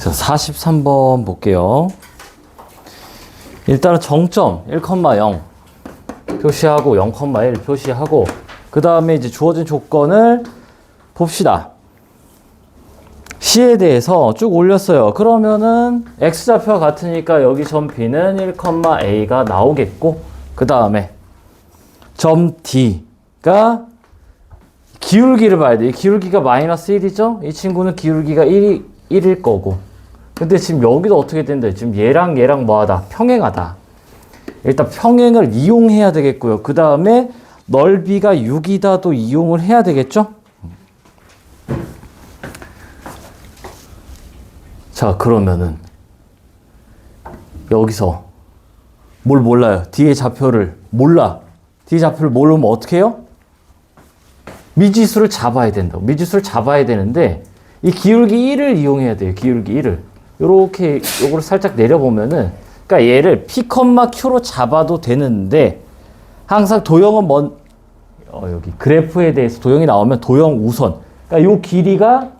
자, 43번 볼게요. 일단은 정점 1,0 표시하고 0,1 표시하고 그 다음에 이제 주어진 조건을 봅시다. C에 대해서 쭉 올렸어요. 그러면은 X좌표가 같으니까 여기 점 B는 1,A가 나오겠고 그 다음에 점 D가 기울기를 봐야 돼. 기울기가 마이너스 1이죠? 이 친구는 기울기가 1일 거고. 근데 지금 여기도 어떻게 된다? 지금 얘랑 뭐하다? 평행하다. 일단 평행을 이용해야 되겠고요. 그 다음에 넓이가 6이다도 이용을 해야 되겠죠? 자, 그러면은 여기서 뭘 몰라요? 뒤에 좌표를 몰라. 뒤에 좌표를 모르면 어떻게 해요? 미지수를 잡아야 된다. 미지수를 잡아야 되는데 이 기울기 1을 이용해야 돼요. 기울기 1을. 요렇게 요거를 살짝 내려보면은 그러니까 얘를 P,Q로 잡아도 되는데 항상 도형은 여기 그래프에 대해서 도형이 나오면 도형 우선. 그러니까 요 길이가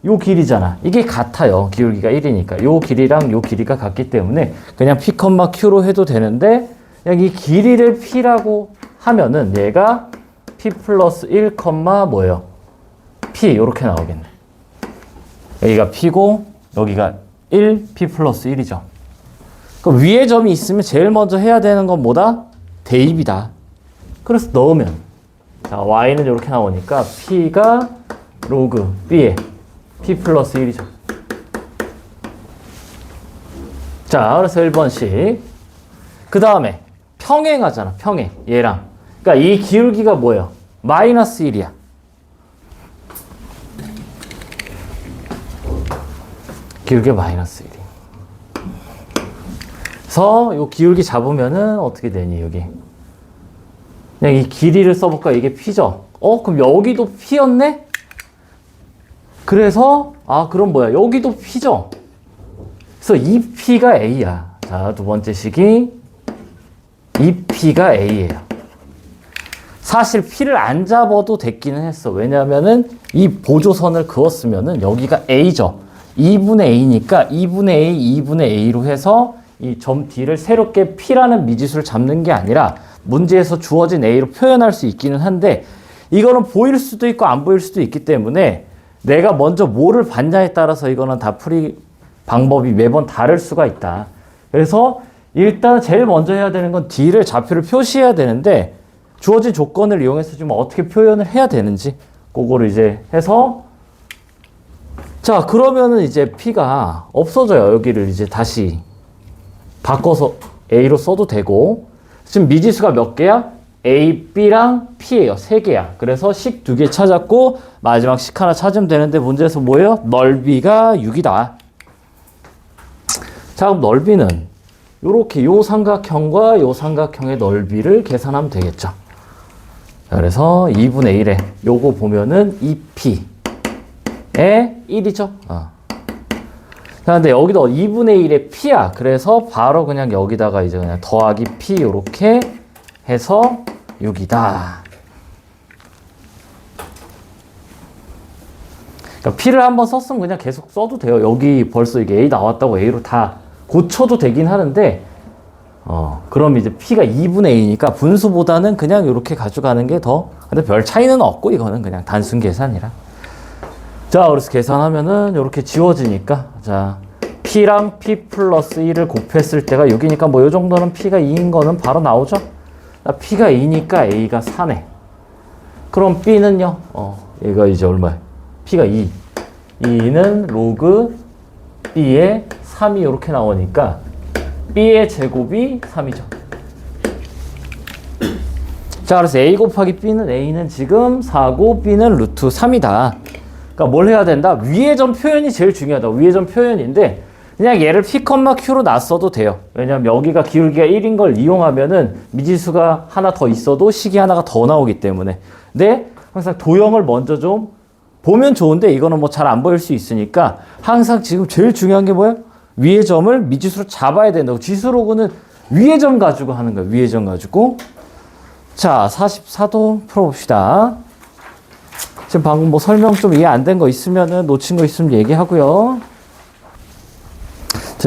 요 길이잖아. 이게 같아요. 기울기가 1이니까. 요 길이랑 요 길이가 같기 때문에 그냥 P,Q로 해도 되는데 그냥 이 길이를 P라고 하면은 얘가 P 플러스 1, 뭐예요? P 요렇게 나오겠네. 여기가 P고 여기가 1, P 플러스 1이죠. 그럼 위에 점이 있으면 제일 먼저 해야 되는 건 뭐다? 대입이다. 그래서 넣으면 자 Y는 이렇게 나오니까 P가 로그 B에 P 플러스 1이죠. 자, 그래서 1번씩. 그 다음에 평행하잖아. 평행. 얘랑. 그러니까 이 기울기가 뭐예요? 마이너스 1이야. 기울기가 마이너스 1이. 그래서 이 기울기 잡으면은 어떻게 되니, 여기? 그냥 이 길이를 써볼까? 이게 P죠? 그럼 여기도 P였네? 그래서, 그럼 뭐야? 여기도 P죠? 그래서 이 P가 A야. 자, 두 번째 식이 이 P가 A예요. 사실 P를 안 잡아도 됐기는 했어. 왜냐면은 이 보조선을 그었으면은 여기가 A죠. 2분의 A니까 2분의 A, 2분의 A로 해서 이 점 D를 새롭게 P라는 미지수를 잡는 게 아니라 문제에서 주어진 A로 표현할 수 있기는 한데 이거는 보일 수도 있고 안 보일 수도 있기 때문에 내가 먼저 뭐를 받냐에 따라서 이거는 다 풀이 방법이 매번 다를 수가 있다. 그래서 일단 제일 먼저 해야 되는 건 D를 좌표를 표시해야 되는데 주어진 조건을 이용해서 좀 어떻게 표현을 해야 되는지 그거를 이제 해서 자 그러면은 이제 P가 없어져요. 여기를 이제 다시 바꿔서 A로 써도 되고 지금 미지수가 몇 개야? A, B랑 P예요. 3개야. 그래서 식 2개 찾았고 마지막 식 하나 찾으면 되는데 문제에서 뭐예요? 넓이가 6이다. 자 그럼 넓이는 요렇게 요 삼각형과 요 삼각형의 넓이를 계산하면 되겠죠. 자, 그래서 2분의 1에 요거 보면은 2P에 1이죠. 자, 근데 여기도 2분의 1에 P야. 그래서 바로 그냥 여기다가 이제 그냥 더하기 P 요렇게 해서 6이다. 그러니까 P를 한번 썼으면 그냥 계속 써도 돼요. 여기 벌써 이게 A 나왔다고 A로 다 고쳐도 되긴 하는데, 그럼 이제 P가 2분의 A니까 분수보다는 그냥 이렇게 가져가는 게 더, 근데 별 차이는 없고, 이거는 그냥 단순 계산이라. 자, 그래서 계산하면은 이렇게 지워지니까, 자, P랑 P 플러스 1을 곱했을 때가 6이니까 뭐 이 정도는 P가 2인 거는 바로 나오죠? P가 2니까 A가 4네. 그럼 B는요? 얘가 이제 얼마야? P가 2. 2는 로그 B의 3이 이렇게 나오니까 B의 제곱이 3이죠. 자, 그래서 A 곱하기 B는 A는 지금 4고 B는 루트 3이다. 그러니까 뭘 해야 된다? 위의 점 표현이 제일 중요하다. 위의 점 표현인데 그냥 얘를 P,Q로 놨어도 돼요. 왜냐면 여기가 기울기가 1인 걸 이용하면은 미지수가 하나 더 있어도 식이 하나가 더 나오기 때문에. 근데 항상 도형을 먼저 좀 보면 좋은데 이거는 뭐 잘 안 보일 수 있으니까 항상 지금 제일 중요한 게 뭐예요? 위의 점을 미지수로 잡아야 된다고. 지수로그는 위의 점 가지고 하는 거예요. 위의 점 가지고. 자, 44도 풀어봅시다. 지금 방금 뭐 설명 좀 이해 안 된 거 있으면은 놓친 거 있으면 얘기하고요.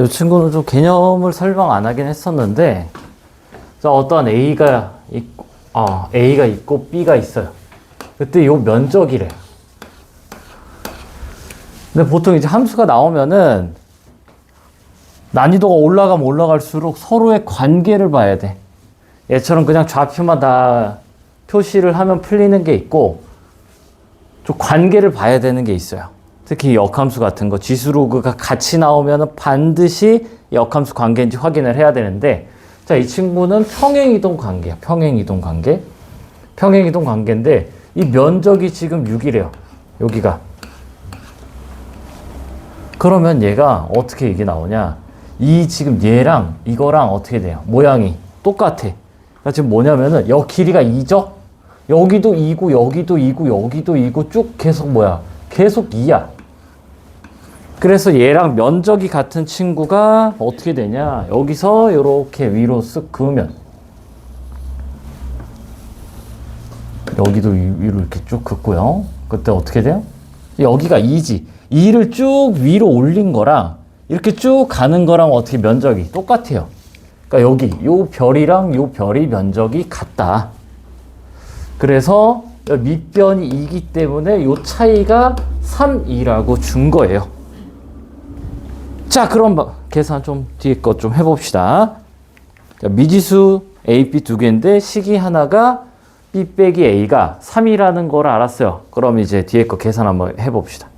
이 친구는 좀 개념을 설명 안 하긴 했었는데, 자, 어떠한 A가 있고 B가 있어요. 그때 요 면적이래. 근데 보통 이제 함수가 나오면은 난이도가 올라가면 올라갈수록 서로의 관계를 봐야 돼. 얘처럼 그냥 좌표만 다 표시를 하면 풀리는 게 있고, 좀 관계를 봐야 되는 게 있어요. 특히 역함수 같은 거, 지수로그가 같이 나오면 반드시 역함수 관계인지 확인을 해야 되는데, 자, 이 친구는 평행이동 관계야. 평행이동 관계. 평행이동 관계인데, 이 면적이 지금 6이래요. 여기가. 그러면 얘가 어떻게 이게 나오냐? 이 지금 얘랑 이거랑 어떻게 돼요? 모양이 똑같아. 그러니까 지금 뭐냐면은, 여기 길이가 2죠? 여기도 2고, 여기도 2고, 여기도 2고, 쭉 계속 뭐야? 계속 2야. 그래서 얘랑 면적이 같은 친구가 어떻게 되냐? 여기서 이렇게 위로 쓱 그으면 여기도 위로 이렇게 쭉 긋고요. 그때 어떻게 돼요? 여기가 2지. 2를 쭉 위로 올린 거랑 이렇게 쭉 가는 거랑 어떻게 면적이 똑같아요. 그러니까 여기 요 별이랑 요 별이 면적이 같다. 그래서 밑변이 2기 때문에 요 차이가 3이라고 준 거예요. 자, 그럼 계산 좀 뒤에 것 좀 해봅시다. 자, 미지수 A, B 두 개인데 식이 하나가 B 빼기 A가 3이라는 걸 알았어요. 그럼 이제 뒤에 거 계산 한번 해봅시다.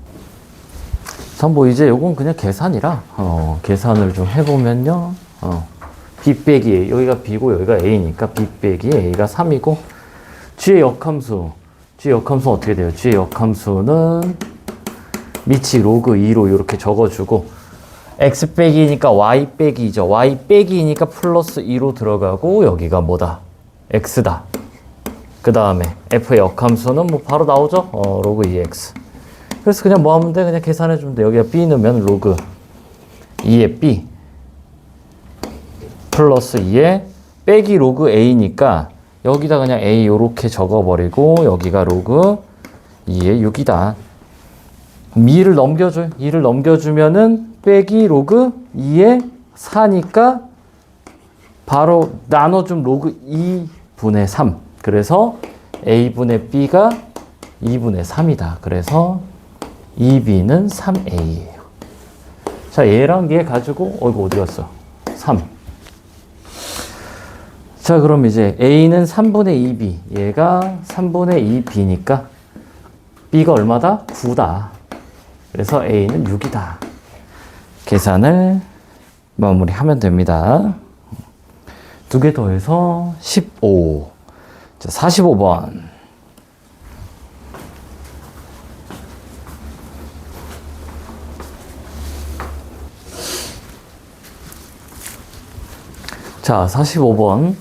전 뭐 이제 요건 그냥 계산이라 계산을 좀 해보면요. B 빼기 A, 여기가 B고 여기가 A니까 B 빼기 A가 3이고 G의 역함수 어떻게 돼요? G의 역함수는 미치 로그 2로 이렇게 적어주고 X 빼기니까 Y 빼기죠. Y 빼기니까 플러스 2로 들어가고 여기가 뭐다? X다. 그 다음에 F의 역함수는 뭐 바로 나오죠? 로그 2X. 그래서 그냥 뭐 하면 돼? 그냥 계산해 주면 돼. 여기가 B 넣으면 로그 2의 B 플러스 2의 빼기 로그 A니까 여기다 그냥 A 요렇게 적어버리고 여기가 로그 2의 6이다. 2를 넘겨줘요. 2를 넘겨주면은 빼기 로그 2의 4니까 바로 나눠준 로그 2분의 3. 그래서 A분의 B가 2분의 3이다. 그래서 2B는 3A예요. 자, 얘랑 얘 가지고 이거 어디 갔어? 3. 자, 그럼 이제 A는 3분의 2B, 얘가 3분의 2B니까 B가 얼마다? 9다. 그래서 A는 6이다. 계산을 마무리하면 됩니다. 두 개 더해서 15. 자, 45번. 자, 45번.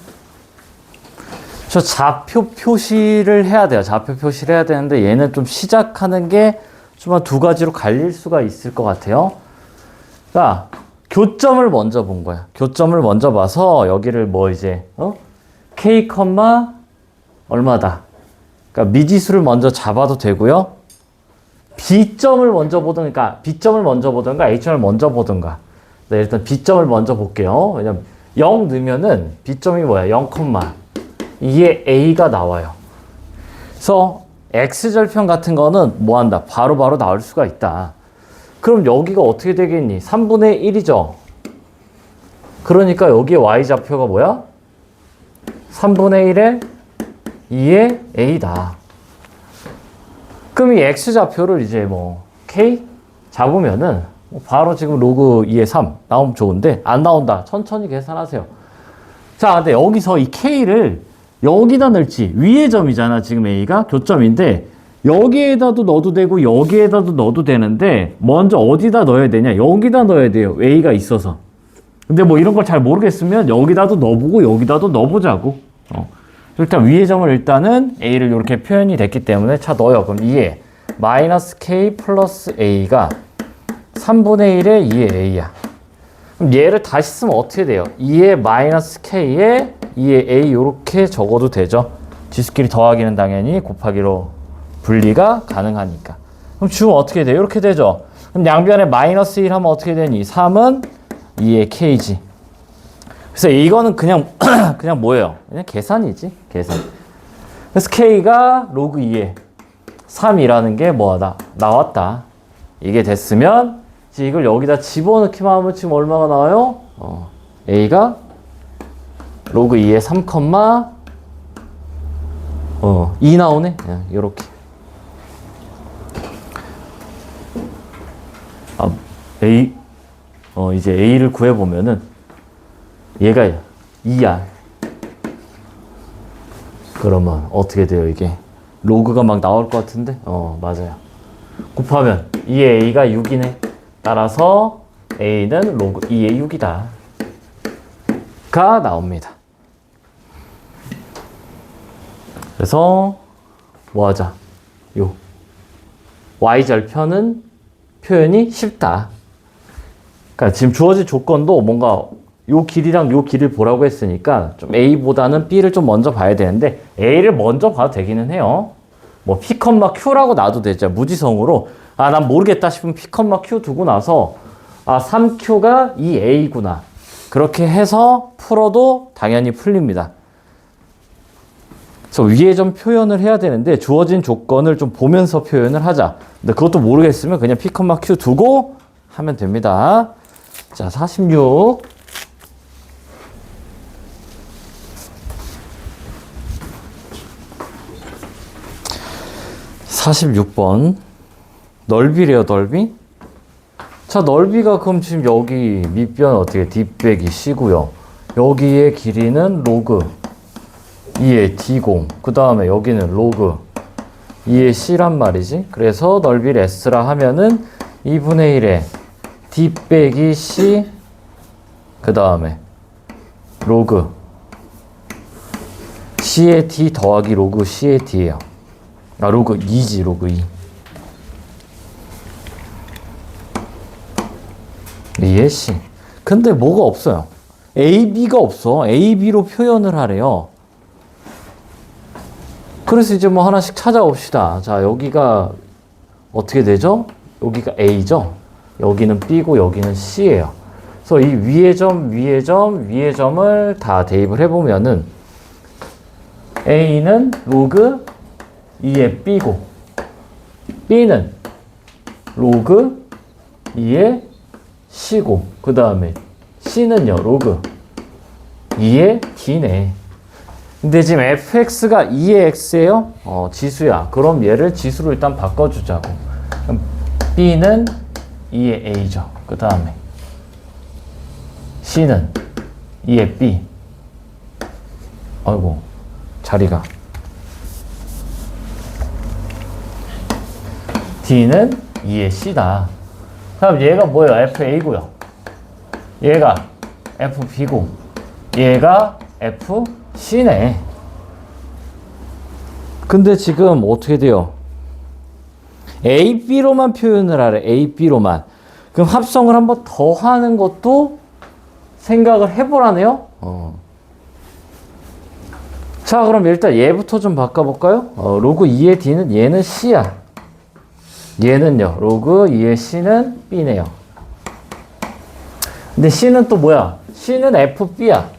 저 좌표 표시를 해야 돼요. 좌표 표시를 해야 되는데 얘는 좀 시작하는 게 좀 한 두 가지로 갈릴 수가 있을 것 같아요. 자, 교점을 먼저 본 거야. 교점을 먼저 봐서 여기를 뭐 이제 K, 얼마다. 그러니까 미지수를 먼저 잡아도 되고요. B점을 먼저 보든가, B점을 먼저 보든가, H점을 먼저 보든가. 네, 일단 B점을 먼저 볼게요. 왜냐면 0 넣으면은 B점이 뭐야? 0, 이게 A가 나와요. 그래서 X절편 같은 거는 뭐 한다? 바로바로 나올 수가 있다. 그럼 여기가 어떻게 되겠니? 3분의 1이죠. 그러니까 여기에 Y좌표가 뭐야? 3분의 1에 2의 A다. 그럼 이 X좌표를 이제 뭐 K 잡으면은 바로 지금 로그 2의 3 나오면 좋은데 안 나온다. 천천히 계산하세요. 자, 근데 여기서 이 K를 여기다 넣을지 위의 점이잖아. 지금 A가 교점인데 여기에다도 넣어도 되고 여기에다도 넣어도 되는데 먼저 어디다 넣어야 되냐? 여기다 넣어야 돼요. A가 있어서. 근데 뭐 이런 걸 잘 모르겠으면 여기다도 넣어보고 여기다도 넣어보자고. 일단 위의 점을 일단은 A를 이렇게 표현이 됐기 때문에 차 넣어요. 그럼 2에 마이너스 K 플러스 A가 3분의 1에 2의 A야. 그럼 얘를 다시 쓰면 어떻게 돼요? 2의 마이너스 K에 2의 A 이렇게 적어도 되죠. 지수끼리 더하기는 당연히 곱하기로 분리가 가능하니까. 그럼 주면 어떻게 돼요? 이렇게 되죠. 그럼 양변에 마이너스 1 하면 어떻게 되니? 3은 2의 kg. 그래서 이거는 그냥 그냥 뭐예요? 그냥 계산이지. 계산. 그래서 k가 로그 2의 3이라는 게 뭐하다? 나왔다. 이게 됐으면 이제 이걸 여기다 집어넣기만 하면 지금 얼마가 나와요? a가 로그 2의 3, 2 나오네. 이렇게. a 이제 a를 구해 보면은 얘가 2야. 그러면 어떻게 돼요, 이게? 로그가 막 나올 것 같은데? 맞아요. 곱하면 2의 a가 6이네. 따라서 a는 로그 2의 6이다. 가 나옵니다. 그래서 뭐 하자? 요 y절편은 표현이 쉽다. 그러니까 지금 주어진 조건도 뭔가 요 길이랑 요 길을 보라고 했으니까 좀 A보다는 B를 좀 먼저 봐야 되는데 A를 먼저 봐도 되기는 해요. 뭐 P, Q라고 놔도 되죠. 무지성으로. 난 모르겠다 싶으면 P, Q 두고 나서 3Q가 2A구나. 그렇게 해서 풀어도 당연히 풀립니다. 그래서 위에 좀 표현을 해야 되는데 주어진 조건을 좀 보면서 표현을 하자. 근데 그것도 모르겠으면 그냥 P, Q 두고 하면 됩니다. 자, 46. 46번. 넓이래요, 넓이. 자, 넓이가 그럼 지금 여기 밑변 어떻게 D 빼기 C고요. 여기의 길이는 로그 2의 D0. 그 다음에 여기는 로그 2의 C란 말이지. 그래서 넓이를 S라 하면은 2분의 1의 D 빼기 C. 그 다음에 로그 C의 D 더하기 로그 C의 D예요. 로그 2지, 로그 2. 2의 C. 근데 뭐가 없어요. AB가 없어. AB로 표현을 하래요. 그래서 이제 뭐 하나씩 찾아봅시다. 자, 여기가 어떻게 되죠? 여기가 A죠? 여기는 B고 여기는 C예요. 그래서 이 위의 점, 위의 점, 위의 점을 다 대입을 해보면은 A는 로그 2의 B고 B는 로그 2의 C고 그 다음에 C는요 로그 2의 D네. 근데 지금 fx가 2의 x예요? 지수야. 그럼 얘를 지수로 일단 바꿔주자고. 그럼 b는 2의 a죠. 그 다음에 c는 2의 b. 아이고 자리가. d는 2의 c다. 그럼 얘가 뭐예요? fa고요. 얘가 fb고 얘가 fc네. 근데 지금 어떻게 돼요? AB로만 표현을 하래. AB로만. 그럼 합성을 한번 더 하는 것도 생각을 해보라네요. 자, 그럼 일단 얘부터 좀 바꿔볼까요? 로그 2의 D는 얘는 C야. 얘는요. 로그 2의 C는 B네요. 근데 C는 또 뭐야? C는 FB야.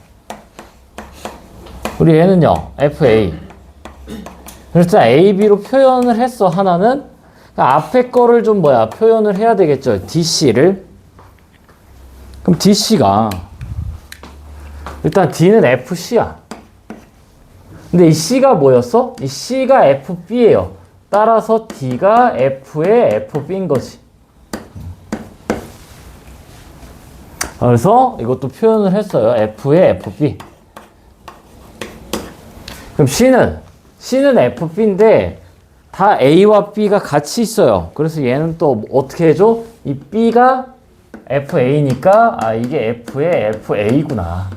우리 얘는요. FA. 그래서 AB로 표현을 했어. 하나는. 그러니까 앞에 거를 좀 표현을 해야 되겠죠. DC를. 그럼 DC가 일단 D는 FC야. 근데 이 C가 뭐였어? 이 C가 FB예요. 따라서 D가 F의 FB인 거지. 그래서 이것도 표현을 했어요. F의 FB. 그럼 C는 FB인데 다 A와 B가 같이 있어요. 그래서 얘는 또 어떻게 해줘? 이 B가 FA니까 이게 F의 FA구나.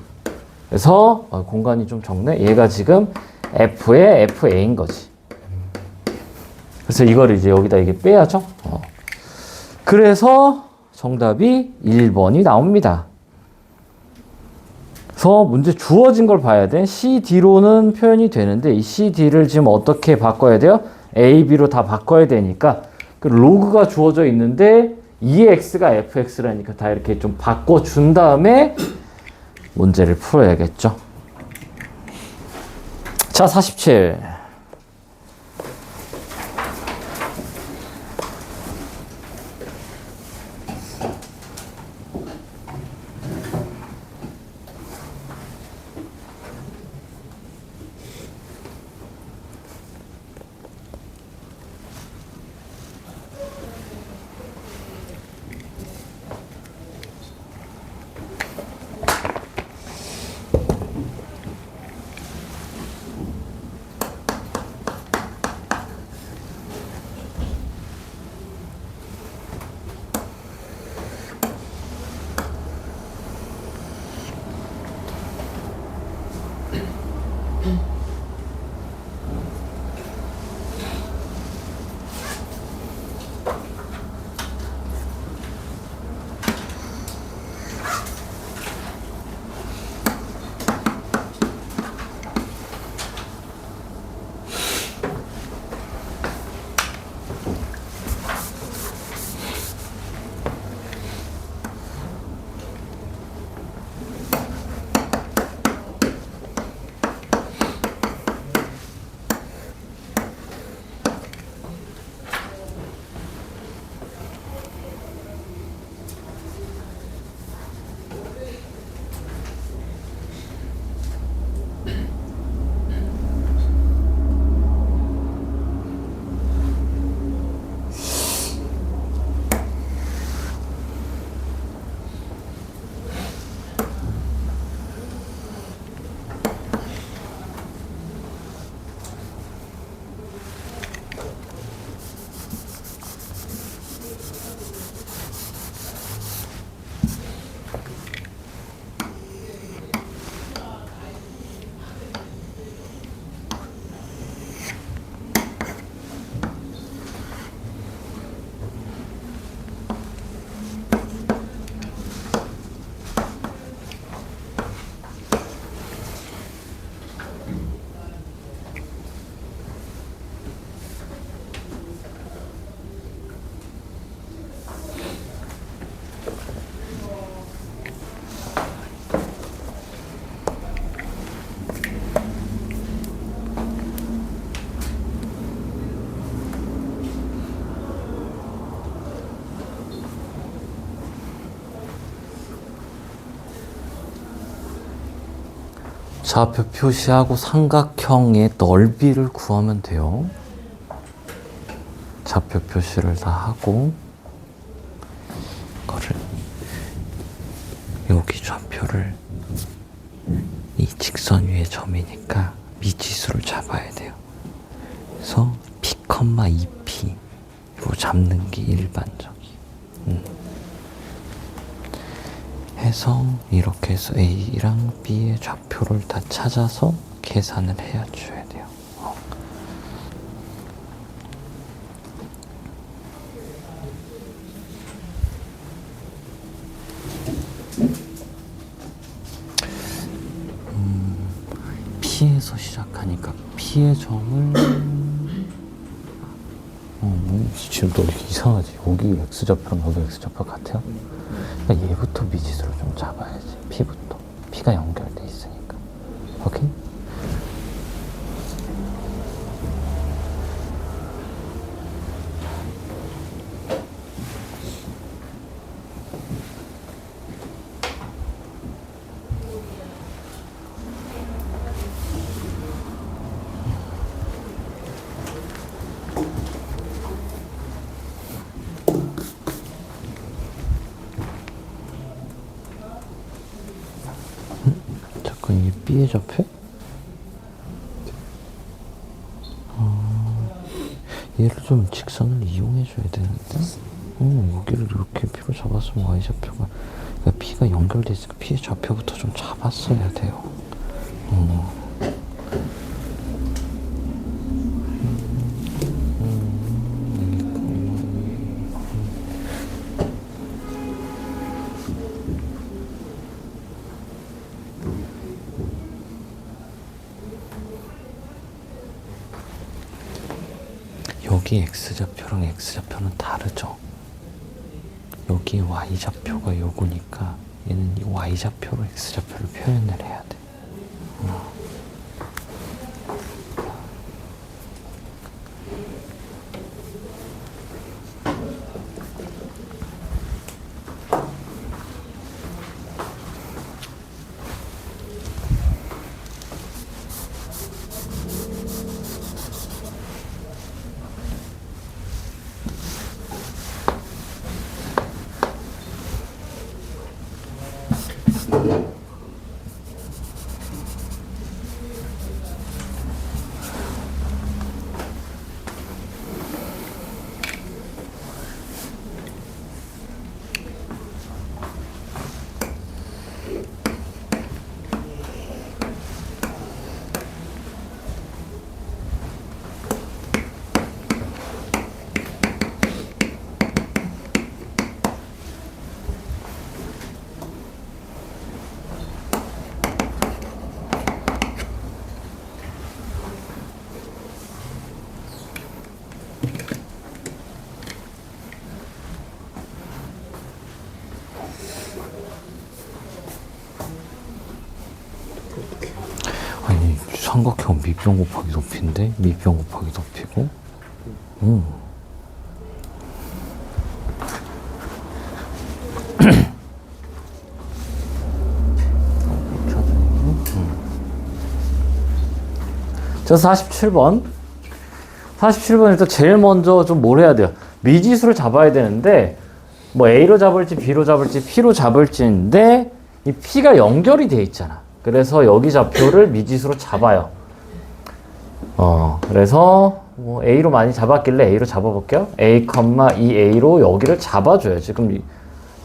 그래서 공간이 좀 적네. 얘가 지금 F의 FA인 거지. 그래서 이걸 이제 여기다 이게 빼야죠. 그래서 정답이 1번이 나옵니다. 그래서 문제 주어진 걸 봐야 돼. CD로는 표현이 되는데 이 CD를 지금 어떻게 바꿔야 돼요? A, B로 다 바꿔야 되니까 그 로그가 주어져 있는데 2x가 fx라니까 다 이렇게 좀 바꿔준 다음에 문제를 풀어야겠죠. 자, 47. 좌표 표시하고 삼각형의 넓이를 구하면 돼요. 좌표 표시를 다 하고 이거를 여기 좌표를 이 직선 위에 점이니까 미지수를 잡아야 돼요. 그래서 P, 2P로 잡는 게 일반적이에요. 해서 이렇게 해서 A랑 B의 좌표를 다 찾아서 계산을 해야 줘야 돼요. P에서 시작하니까 P의 점을 지금 또 이렇게 이상하지? 여기 X좌표랑 여기 X좌표 같아요? 그러니까 얘부터 미지수를 좀 잡아야지. P부터. P가 연결돼 있으니까. 오케이? 잠깐, 이게 B의 좌표? 얘를 좀 직선을 이용해줘야 되는데? 여기를 이렇게 P로 잡았으면 Y좌표가, 그러니까 P가 연결돼 있으니까 P의 좌표부터 좀 잡았어야 돼요. 여기 X좌표랑 X좌표는 다르죠. 여기 y좌표가 요거니까 얘는 이 y좌표로 x좌표를 표현을 해야 돼. 아니 삼각형 밑변 곱하기 높이인데 밑변 곱하기 높이고 저 47번 47번 일단 제일 먼저 좀 뭘 해야 돼요? 미지수를 잡아야 되는데 뭐 A로 잡을지 B로 잡을지 P로 잡을지인데 이 P가 연결이 돼 있잖아. 그래서 여기 좌표를 미지수로 잡아요. 그래서 뭐 A로 많이 잡았길래 A로 잡아볼게요. A, 2A로 여기를 잡아줘요. 지금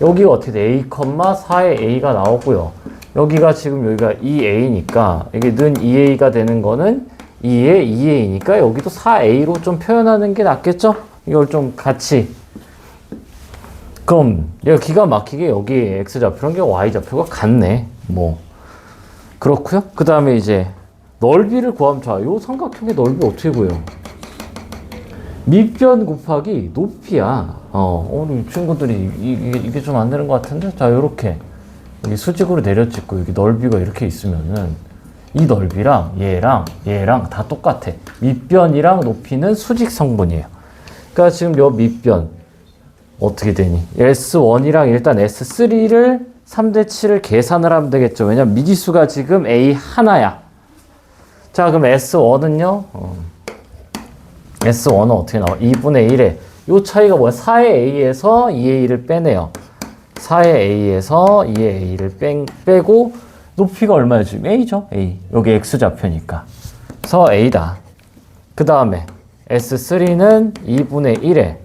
여기가 어떻게 돼? A, 4의 A가 나오고요. 여기가 지금 여기가 2A니까 이게 는 2A가 되는 거는 2에 2A니까 여기도 4A로 좀 표현하는 게 낫겠죠? 이걸 좀 같이. 그럼 얘가 기가 막히게 여기 X좌표랑 Y좌표가 같네. 뭐 그렇고요. 그 다음에 이제 넓이를 구하면 자, 요 삼각형의 넓이 어떻게 구해요? 밑변 곱하기 높이야. 우리 친구들이 이게 좀 안 되는 것 같은데? 자, 요렇게 여기 수직으로 내려찍고 여기 넓이가 이렇게 있으면은 이 넓이랑 얘랑 다 똑같아. 밑변이랑 높이는 수직 성분이에요. 그러니까 지금 요 밑변 어떻게 되니? S1이랑 일단 S3를 3대 7을 계산을 하면 되겠죠. 왜냐면 미지수가 지금 A 하나야. 자, 그럼 S1은요? S1은 어떻게 나와? 2분의 1에 요 차이가 뭐야? 4의 A에서 2의 A를 빼네요. 4의 A에서 2의 A를 빼고 높이가 얼마예요? 지금 A죠? A. 여기 X좌표니까. 그래서 A다. 그 다음에 S3는 2분의 1에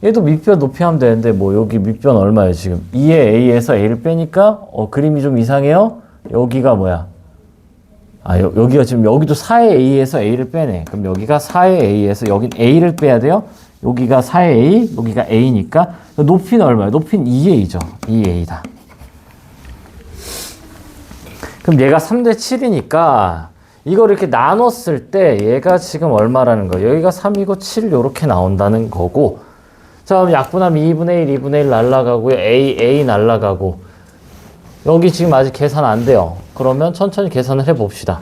얘도 밑변 높이 하면 되는데 뭐 여기 밑변 얼마예요? 지금 2의 A에서 A를 빼니까 그림이 좀 이상해요? 여기가 뭐야? 여기가 지금 여기도 4의 A에서 A를 빼네. 그럼 여기가 4의 A에서 여긴 A를 빼야 돼요? 여기가 4의 A, 여기가 A니까 높이는 얼마예요? 높이는 2A죠. 2A다. 그럼 얘가 3대 7이니까 이걸 이렇게 나눴을 때 얘가 지금 얼마라는 거예요? 여기가 3이고 7 이렇게 나온다는 거고 자, 그럼 약분하면 2분의 1, 2분의 1 날라가고요. A 날라가고 여기 지금 아직 계산 안 돼요. 그러면 천천히 계산을 해봅시다.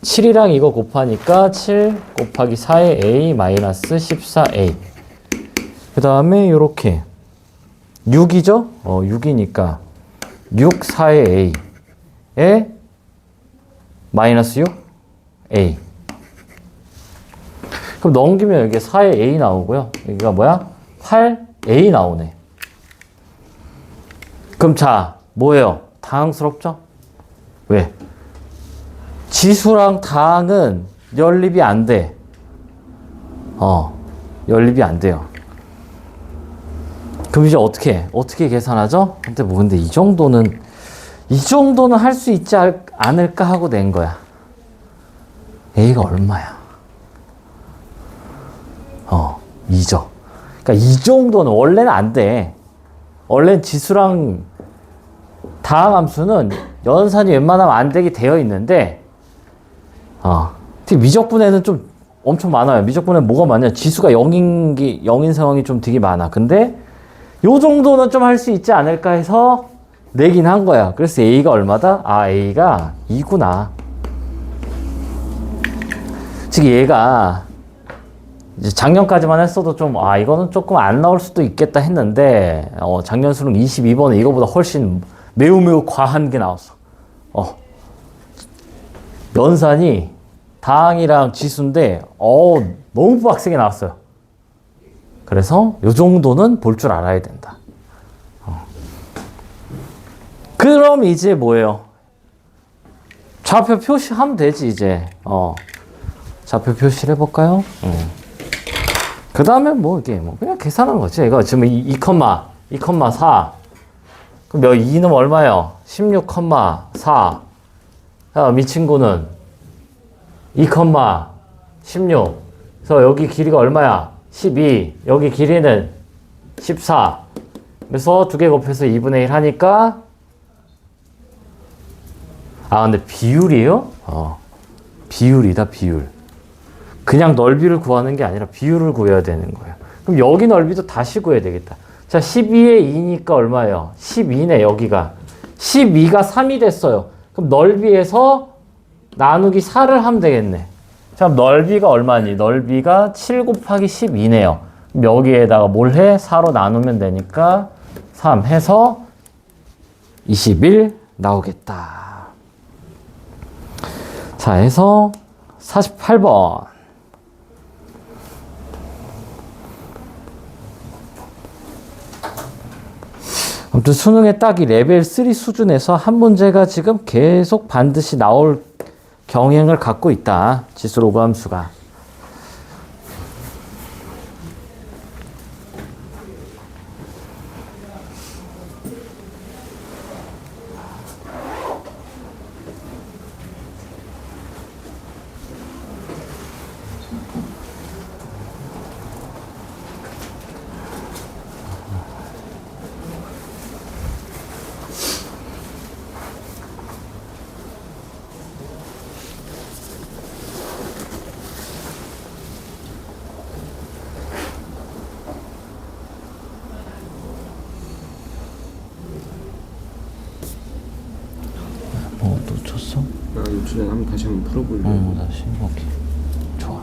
7이랑 이거 곱하니까 7 곱하기 4의 A 마이너스 14A 그 다음에 요렇게 6이죠? 6이니까 6, 4의 A에 마이너스 6, A. 그럼 넘기면 여기 4의 A 나오고요. 여기가 뭐야? 8A 나오네. 그럼 자, 뭐예요? 당황스럽죠? 왜? 지수랑 당은 연립이 안 돼. 연립이 안 돼요. 그럼 이제 어떻게 계산하죠? 근데 이 정도는 할 수 있지 않을까 하고 낸 거야. A가 얼마야? 2죠. 그러니까 이 정도는 원래는 안 돼. 원래는 지수랑 다항함수는 연산이 웬만하면 안 되게 되어 있는데, 특히 미적분에는 좀 엄청 많아요. 미적분에 뭐가 많냐? 지수가 0인 상황이 좀 되게 많아. 근데 요 정도는 좀 할 수 있지 않을까 해서 내긴 한 거야. 그래서 A가 얼마다? 아, A가 2구나. 즉 얘가 이제 작년까지만 했어도 좀, 아, 이거는 조금 안 나올 수도 있겠다 했는데, 작년 수능 22번에 이거보다 훨씬 매우 과한 게 나왔어. 연산이 다항이랑 지수인데, 너무 빡세게 나왔어요. 그래서 요 정도는 볼 줄 알아야 된다. 그럼 이제 뭐예요? 좌표 표시하면 되지, 이제. 좌표 표시를 해볼까요? 그 다음에 뭐, 이게 뭐, 그냥 계산하는 거지. 이거 지금 2,4. 그럼 2는 얼마예요? 16,4. 이 친구는 2,16. 그래서 여기 길이가 얼마야? 12. 여기 길이는 14. 그래서 두 개 곱해서 2분의 1 하니까, 아, 근데 비율이에요? 비율이다, 비율. 그냥 넓이를 구하는 게 아니라 비율을 구해야 되는 거예요. 그럼 여기 넓이도 다시 구해야 되겠다. 자, 12에 2니까 얼마예요? 12네, 여기가. 12가 3이 됐어요. 그럼 넓이에서 나누기 4를 하면 되겠네. 자, 그럼 넓이가 얼마니? 넓이가 7 곱하기 12네요. 그럼 여기에다가 뭘 해? 4로 나누면 되니까 3 해서 21 나오겠다. 자, 해서 48번. 아무튼 수능에 딱 이 레벨 3 수준에서 한 문제가 지금 계속 반드시 나올 경향을 갖고 있다. 지수 로그 함수가. 놓쳤어? 요즘에 한번 다시 한번 풀어보려고. 다시. 오케이. 좋아.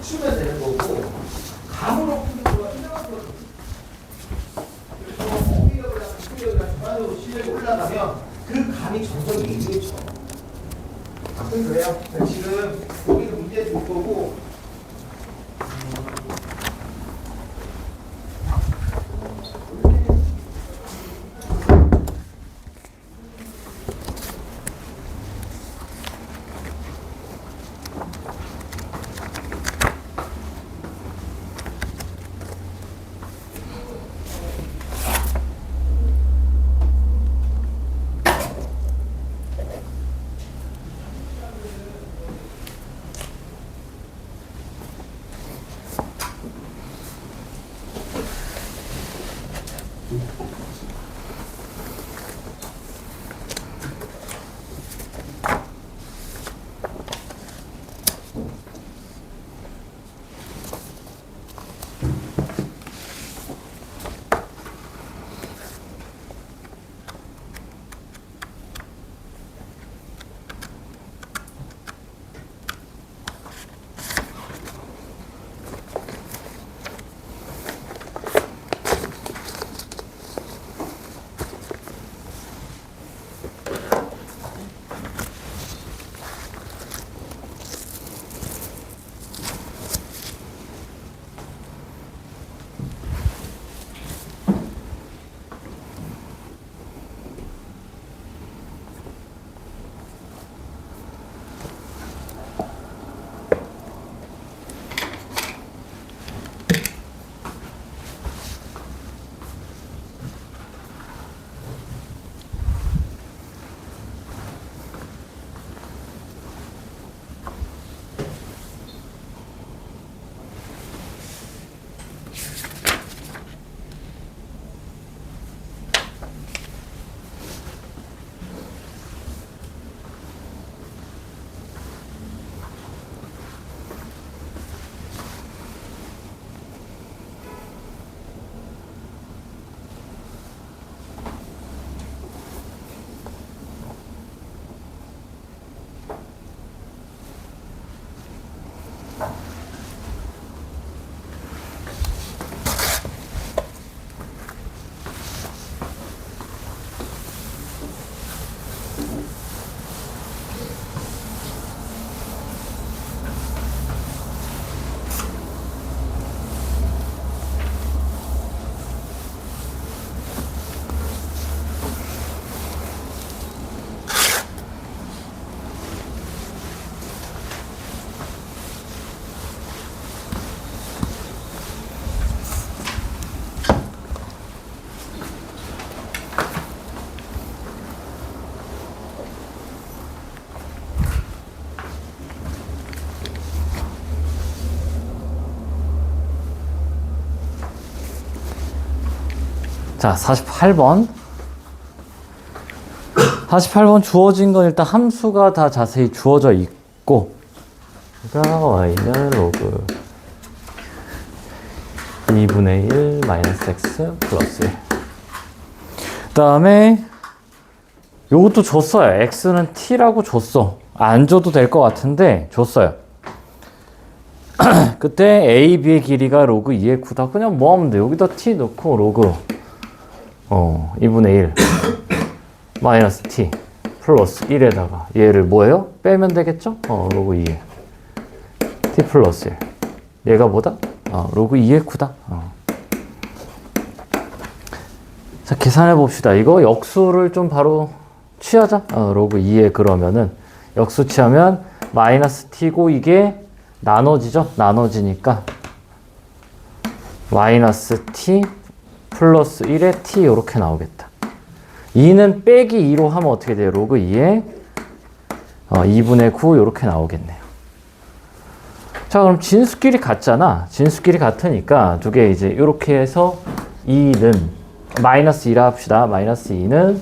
맞추면 되는 거고 감으로 푸는 거가 생각보다 그래서 어휘력이랑 기술력이랑 전반적으로 실력이 올라가면 그 감이 점점 얘기해져. 가끔 그래요. 지금 여기도 문제 줄 거고 자, 48번. 48번 주어진 건 일단 함수가 다 자세히 주어져 있고, 그러니까 y는 로그 2분의 1 마이너스 x 플러스 1. 그 다음에 요것도 줬어요. x는 t라고 줬어. 안 줘도 될 것 같은데 줬어요. 그때 a, b의 길이가 로그 2의 9다. 그냥 뭐 하면 돼? 여기다 t 넣고 로그 2분의 1 마이너스 t 플러스 1에다가 얘를 뭐예요? 빼면 되겠죠? 로그 2에 t 플러스 1. 얘가 뭐다? 로그 2의 9다. 자, 계산해 봅시다. 이거 역수를 좀 바로 취하자. 로그 2에 그러면은 역수 취하면 마이너스 t고 이게 나눠지죠? 나눠지니까 마이너스 t 플러스 1에 t 이렇게 나오겠다. 2는 빼기 2로 하면 어떻게 돼요? 로그 2에 2분의 9 이렇게 나오겠네요. 자, 그럼 진수끼리 같잖아. 진수끼리 같으니까 두 개 이제 이렇게 해서 2는 마이너스 2라 합시다. 마이너스 2는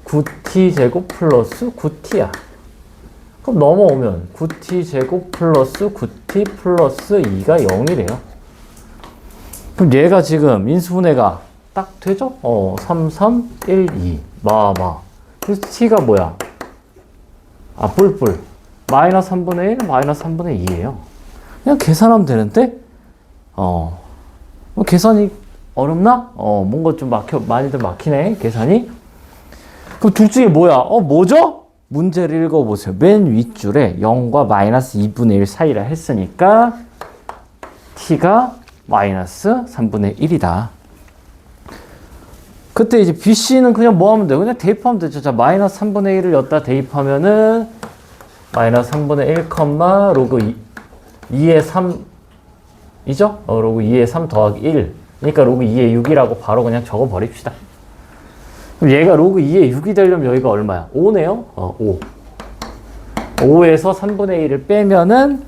9t 제곱 플러스 9t야. 그럼 넘어오면 9t 제곱 플러스 9t 플러스 2가 0이래요. 그럼 얘가 지금 인수분해가 딱 되죠? 3, 3, 1, 2. 그래서 t가 뭐야? 뿔뿔. 마이너스 3분의 1, 마이너스 3분의 2예요. 그냥 계산하면 되는데, 뭐 계산이 어렵나? 뭔가 좀 많이들 막히네, 계산이. 그럼 둘 중에 뭐야? 뭐죠? 문제를 읽어보세요. 맨 윗줄에 0과 마이너스 2분의 1 사이라 했으니까 t가 마이너스 3분의 1이다. 그때 이제 BC는 그냥 뭐 하면 돼요? 그냥 대입하면 되죠. 자, 마이너스 3분의 1을 여기다 대입하면은 마이너스 3분의 1, 로그 2의 3이죠? 로그 2의 3 더하기 1. 그러니까 로그 2의 6이라고 바로 그냥 적어 버립시다. 그럼 얘가 로그 2의 6이 되려면 여기가 얼마야? 5네요? 5. 5에서 3분의 1을 빼면은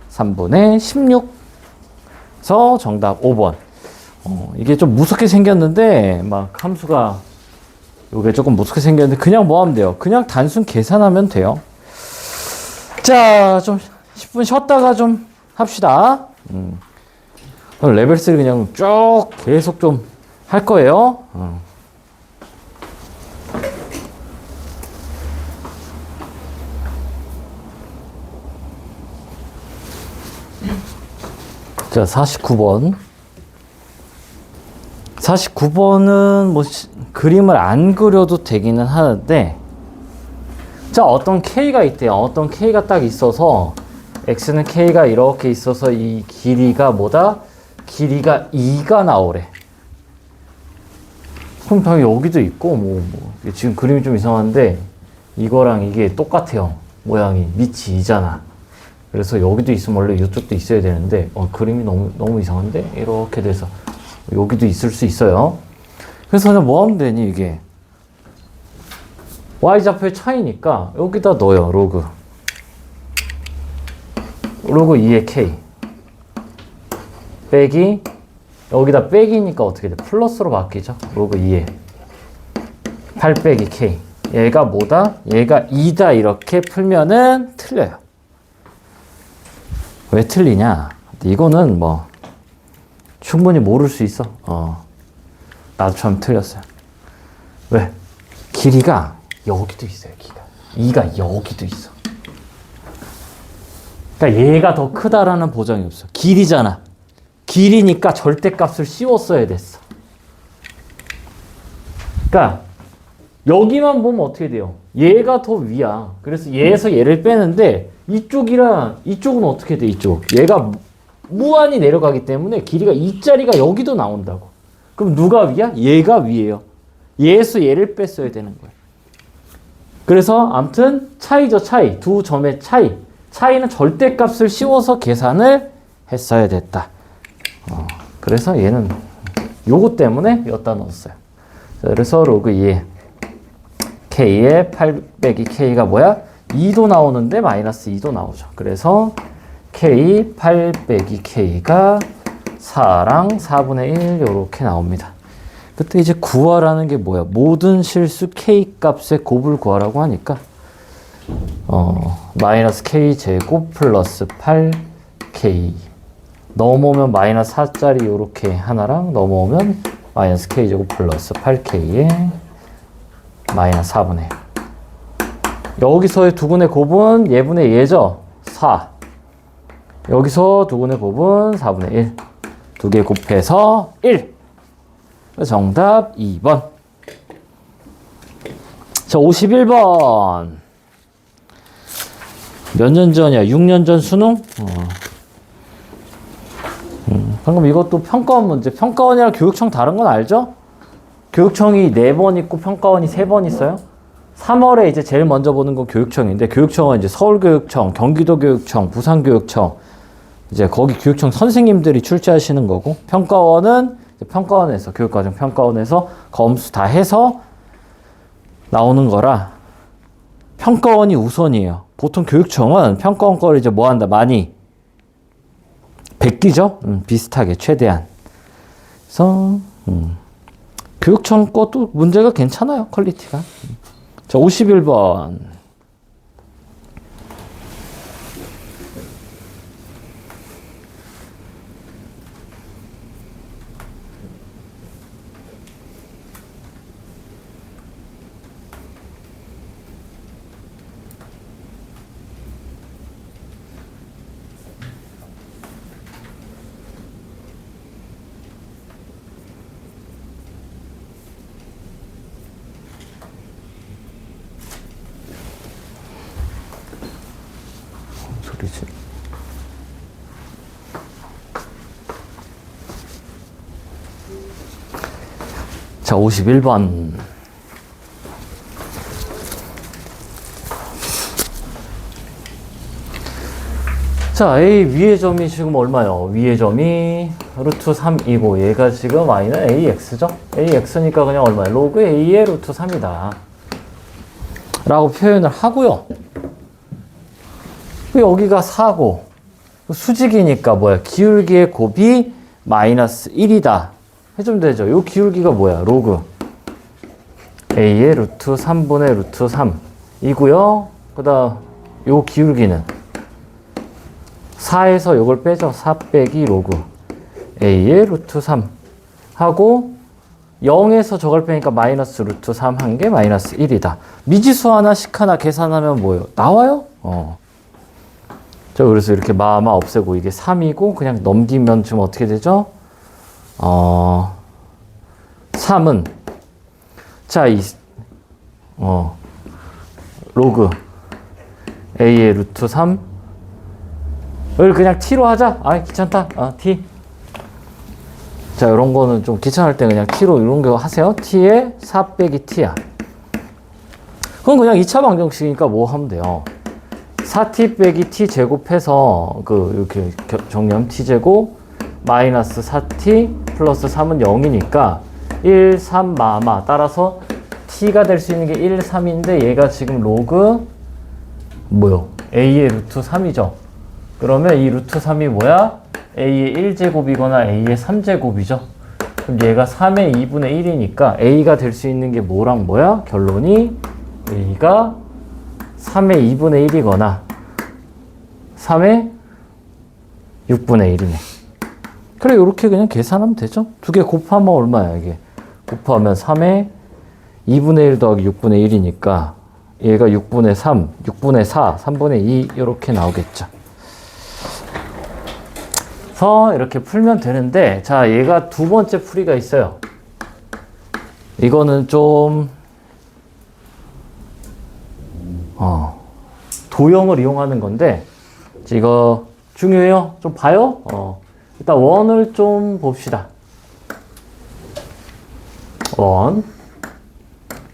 3분의 16. 그래서 정답 5번. 이게 좀 무섭게 생겼는데, 막 함수가, 요게 조금 무섭게 생겼는데, 그냥 뭐 하면 돼요? 그냥 단순 계산하면 돼요. 자, 좀 10분 쉬었다가 좀 합시다. 레벨 3 그냥 쭉 계속 좀 할 거예요. 자, 49번. 49번은 뭐 그림을 안 그려도 되기는 하는데, 자, 어떤 K가 있대요. 어떤 K가 딱 있어서 X는 K가 이렇게 있어서 이 길이가 뭐다? 길이가 2가 나오래. 그럼 당연히 여기도 있고 지금 그림이 좀 이상한데 이거랑 이게 똑같아요. 모양이 밑이 2잖아. 그래서 여기도 있으면 원래 이쪽도 있어야 되는데 그림이 너무 이상한데 이렇게 돼서 여기도 있을 수 있어요. 그래서 그냥 뭐 하면 되니 이게 y좌표의 차이니까 여기다 넣어요. 로그 2의 k 빼기 여기다 빼기니까 어떻게 돼? 플러스로 바뀌죠. 로그 2의 8 빼기 k 얘가 뭐다? 얘가 2다 이렇게 풀면은 틀려요. 왜 틀리냐? 이거는 뭐 충분히 모를 수 있어. 나도 처음 틀렸어요. 왜? 길이가 여기도 있어요. 2가 여기도 있어. 그러니까 얘가 더 크다라는 보장이 없어. 길이잖아. 길이니까 절대값을 씌웠어야 됐어. 그러니까 여기만 보면 어떻게 돼요? 얘가 더 위야. 그래서 얘에서 얘를 빼는데 이쪽이랑 이쪽은 어떻게 돼? 이쪽. 얘가 무한히 내려가기 때문에 길이가 2짜리가 여기도 나온다고. 그럼 누가 위야? 얘가 위에요. 얘에서 얘를 뺐어야 되는 거예요. 그래서 아무튼 차이죠. 차이. 두 점의 차이. 차이는 절대값을 씌워서 계산을 했어야 됐다. 그래서 얘는 요거 때문에 여기다 넣었어요. 자, 그래서 로그 2의 k의 8 빼기 k가 뭐야? 2도 나오는데 마이너스 2도 나오죠. 그래서 k 8 빼기 k가 4랑 4분의 1 이렇게 나옵니다. 그때 이제 구하라는 게 뭐야? 모든 실수 k 값의 곱을 구하라고 하니까 마이너스 k 제곱 플러스 8k 넘어오면 마이너스 4짜리 이렇게 하나랑 넘어오면 마이너스 k 제곱 플러스 8k에 마이너스 4분의 1. 여기서의 두근의 곱은 예분의 예죠? 4. 여기서 두근의 곱은 4분의 1. 두 개 곱해서 1. 정답 2번. 자, 51번. 몇 년 전이야? 6년 전 수능? 방금 이것도 평가원 문제. 평가원이랑 교육청 다른 건 알죠? 교육청이 4번 있고 평가원이 3번 있어요. 3월에 이제 제일 먼저 보는 건 교육청인데, 교육청은 이제 서울교육청, 경기도교육청, 부산교육청, 이제 거기 교육청 선생님들이 출제하시는 거고, 평가원은 평가원에서, 교육과정 평가원에서 검수 다 해서 나오는 거라, 평가원이 우선이에요. 보통 교육청은 평가원 거를 이제 뭐 한다? 많이 베끼죠? 비슷하게, 최대한. 그래서, 교육청 것도 문제가 괜찮아요, 퀄리티가. 자, 51번. 자, 51번. 자, A 위의 점이 지금 얼마요? 위의 점이 루트 3이고 얘가 지금 y는 AX죠? AX니까 그냥 얼마예요? 로그 A의 루트 3이다. 라고 표현을 하고요. 여기가 4고 수직이니까 뭐야? 기울기의 곱이 마이너스 1이다. 해주면 되죠. 요 기울기가 뭐야? 로그 A의 루트 3분의 루트 3이고요. 그 다음 요 기울기는 4에서 요걸 빼죠. 4 빼기 로그 A의 루트 3 하고 0에서 저걸 빼니까 마이너스 루트 3 한 게 마이너스 1이다. 미지수 하나 식 하나 계산하면 뭐예요? 나와요? 자, 그래서 이렇게 마마 없애고 이게 3이고 그냥 넘기면 지금 어떻게 되죠? 3은 자, 로그 A의 루트 3을 그냥 t로 하자. 아, 귀찮다. t. 자, 이런 거는 좀 귀찮을 때 그냥 t로 이런 거 하세요. t에 4 빼기 t야. 그럼 그냥 2차 방정식이니까 뭐 하면 돼요? 4t 빼기 t 제곱해서 이렇게 정리하면 t 제곱 마이너스 4t 플러스 3은 0이니까 1, 3 마마. 따라서 t가 될 수 있는 게 1, 3인데 얘가 지금 로그 뭐요? a의 루트 3이죠. 그러면 이 루트 3이 뭐야? a의 1제곱이거나 a의 3제곱이죠. 그럼 얘가 3의 2분의 1이니까 a가 될 수 있는 게 뭐랑 뭐야? 결론이 a가 3의 2분의 1이거나 3의 6분의 1이네. 그래, 이렇게 그냥 계산하면 되죠. 두 개 곱하면 얼마야, 이게? 곱하면 3의 2분의 1 더하기 6분의 1이니까 얘가 6분의 3, 6분의 4, 3분의 2 이렇게 나오겠죠. 그래서 이렇게 풀면 되는데, 자, 얘가 두 번째 풀이가 있어요. 이거는 좀 도형을 이용하는 건데 이거 중요해요. 좀 봐요. 일단 원을 좀 봅시다. 원.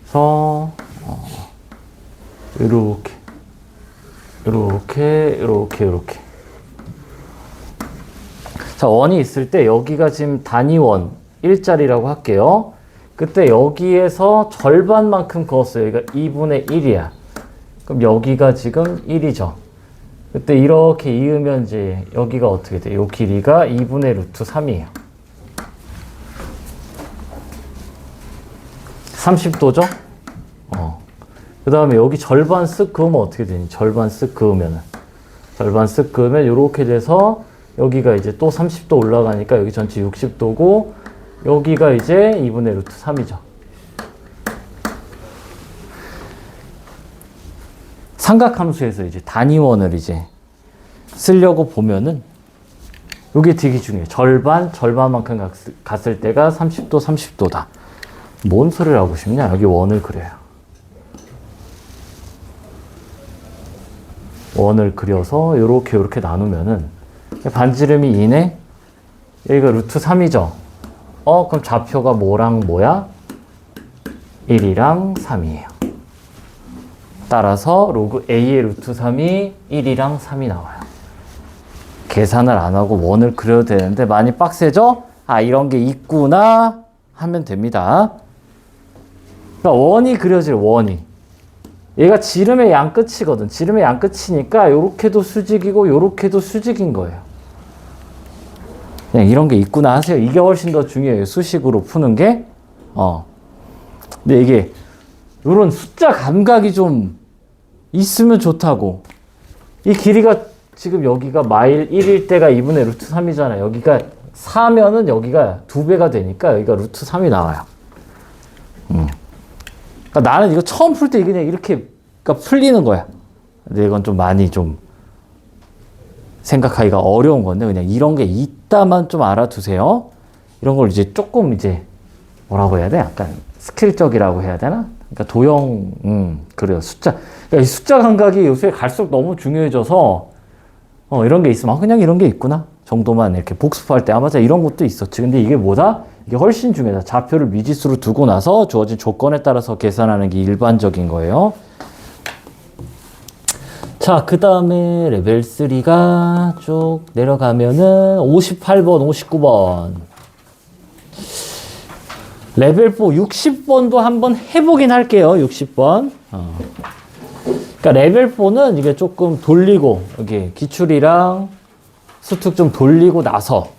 그래서 이렇게 자, 원이 있을 때 여기가 지금 단위원 1짜리라고 할게요. 그때 여기에서 절반만큼 그었어요. 여기가 2분의 1이야. 그럼 여기가 지금 1이죠. 그때 이렇게 이으면 이제 여기가 어떻게 돼? 요 길이가 2분의 루트 3이에요. 30도죠? 그 다음에 여기 절반 쓱 그으면 어떻게 되니? 절반 쓱 그으면 이렇게 돼서 여기가 이제 또 30도 올라가니까 여기 전체 60도고 여기가 이제 2분의 루트 3이죠. 삼각함수에서 이제 단위원을 이제 쓰려고 보면은 이게 되게 중요해요. 절반만큼 갔을 때가 30도, 30도다. 뭔 소리를 하고 싶냐? 여기 원을 그려요. 원을 그려서 요렇게 나누면은 반지름이 2네? 여기가 루트 3이죠? 그럼 좌표가 뭐랑 뭐야? 1이랑 3이에요. 따라서 로그 A의 루트 3이 1이랑 3이 나와요. 계산을 안 하고 원을 그려도 되는데 많이 빡세죠? 이런 게 있구나 하면 됩니다. 그러니까 원이 그려질 원이. 얘가 지름의 양 끝이거든. 지름의 양 끝이니까 요렇게도 수직이고 요렇게도 수직인 거예요. 그냥 이런 게 있구나 하세요. 이게 훨씬 더 중요해요. 수식으로 푸는 게. 근데 이게 요런 숫자 감각이 좀 있으면 좋다고. 이 길이가 지금 여기가 마일 1일 때가 2분의 루트 3이잖아. 여기가 4면은 여기가 2배가 되니까 여기가 루트 3이 나와요. 그러니까 나는 이거 처음 풀 때 그냥 이렇게 그러니까 풀리는 거야. 근데 이건 좀 많이 좀 생각하기가 어려운 건데 그냥 이런 게 있다만 좀 알아두세요. 이런 걸 이제 조금 이제 뭐라고 해야 돼? 약간 스킬적이라고 해야 되나? 그러니까 도형, 그래요. 숫자. 그러니까 이 숫자 감각이 요새 갈수록 너무 중요해져서, 이런 게 있으면, 그냥 이런 게 있구나. 정도만 이렇게 복습할 때, 맞아. 이런 것도 있었지. 근데 이게 뭐다? 이게 훨씬 중요하다. 좌표를 미지수로 두고 나서 주어진 조건에 따라서 계산하는 게 일반적인 거예요. 자, 그 다음에 레벨 3가 쭉 내려가면은 58번, 59번. 레벨 4 60번도 한번 해보긴 할게요. 60번. 그러니까 레벨 4는 이게 조금 돌리고, 여기 기출이랑 수특 좀 돌리고 나서는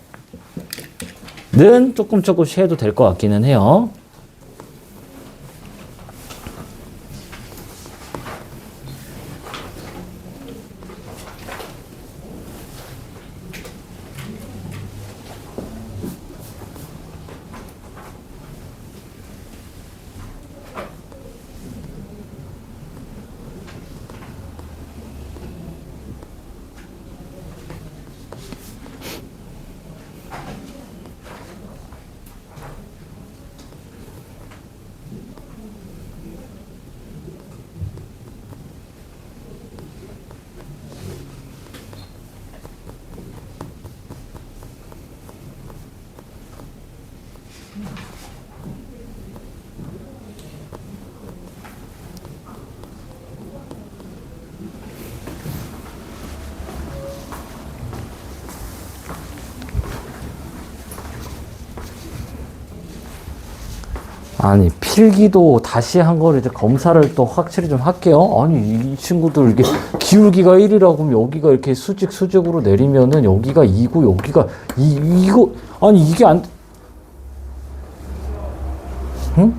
조금씩 해도 될 것 같기는 해요. 아니, 필기도 다시 한 거를 이제 검사를 또 확실히 좀 할게요. 아니, 이 친구들 이게 기울기가 1이라고 하면 여기가 이렇게 수직으로 내리면은 여기가 2고 여기가 이거, 아니, 이게 안, 응?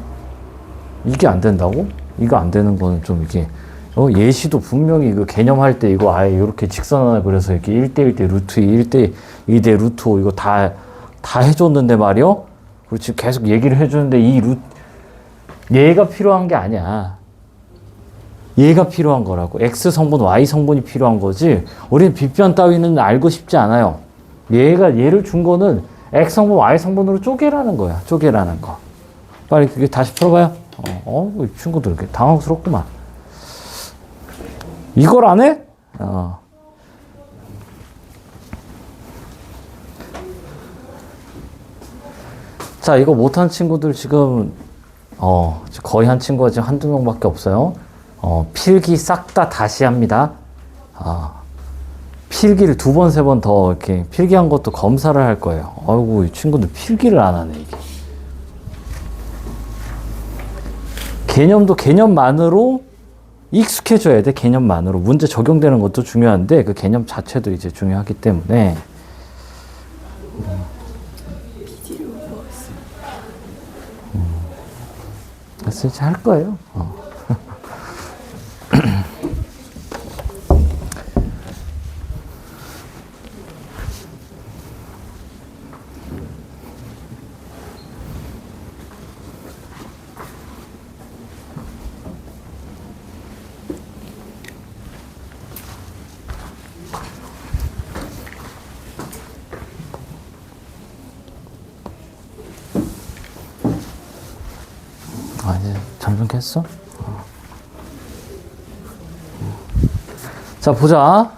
이게 안 된다고? 이거 안 되는 거는 좀 이게, 예시도 분명히 그 개념할 때 이거 아예 이렇게 직선 하나 그려서 이렇게 1대1 대 루트 2, 1대 2대 루트 5 이거 다 해줬는데 말이요? 그리고 지금 계속 얘기를 해주는데 얘가 필요한 게 아니야. 얘가 필요한 거라고. X 성분, Y 성분이 필요한 거지. 우리는 빗변 따위는 알고 싶지 않아요. 얘를 준 거는 X 성분, Y 성분으로 쪼개라는 거야. 쪼개라는 거. 빨리 그게 다시 풀어봐요. 이 친구들 이렇게 당황스럽구만. 이걸 안 해? 자, 이거 못한 친구들 지금, 거의 한 친구가 지금 한두 명밖에 없어요. 필기 싹 다 다시 합니다. 필기를 2번, 3번 더 이렇게 필기한 것도 검사를 할 거예요. 아이고, 이 친구들 필기를 안 하네, 이게. 개념도 개념만으로 익숙해져야 돼, 개념만으로. 문제 적용되는 것도 중요한데, 그 개념 자체도 이제 중요하기 때문에. 그래서 이제 할 거예요. 이제 잠좀 깼어? 자, 보자.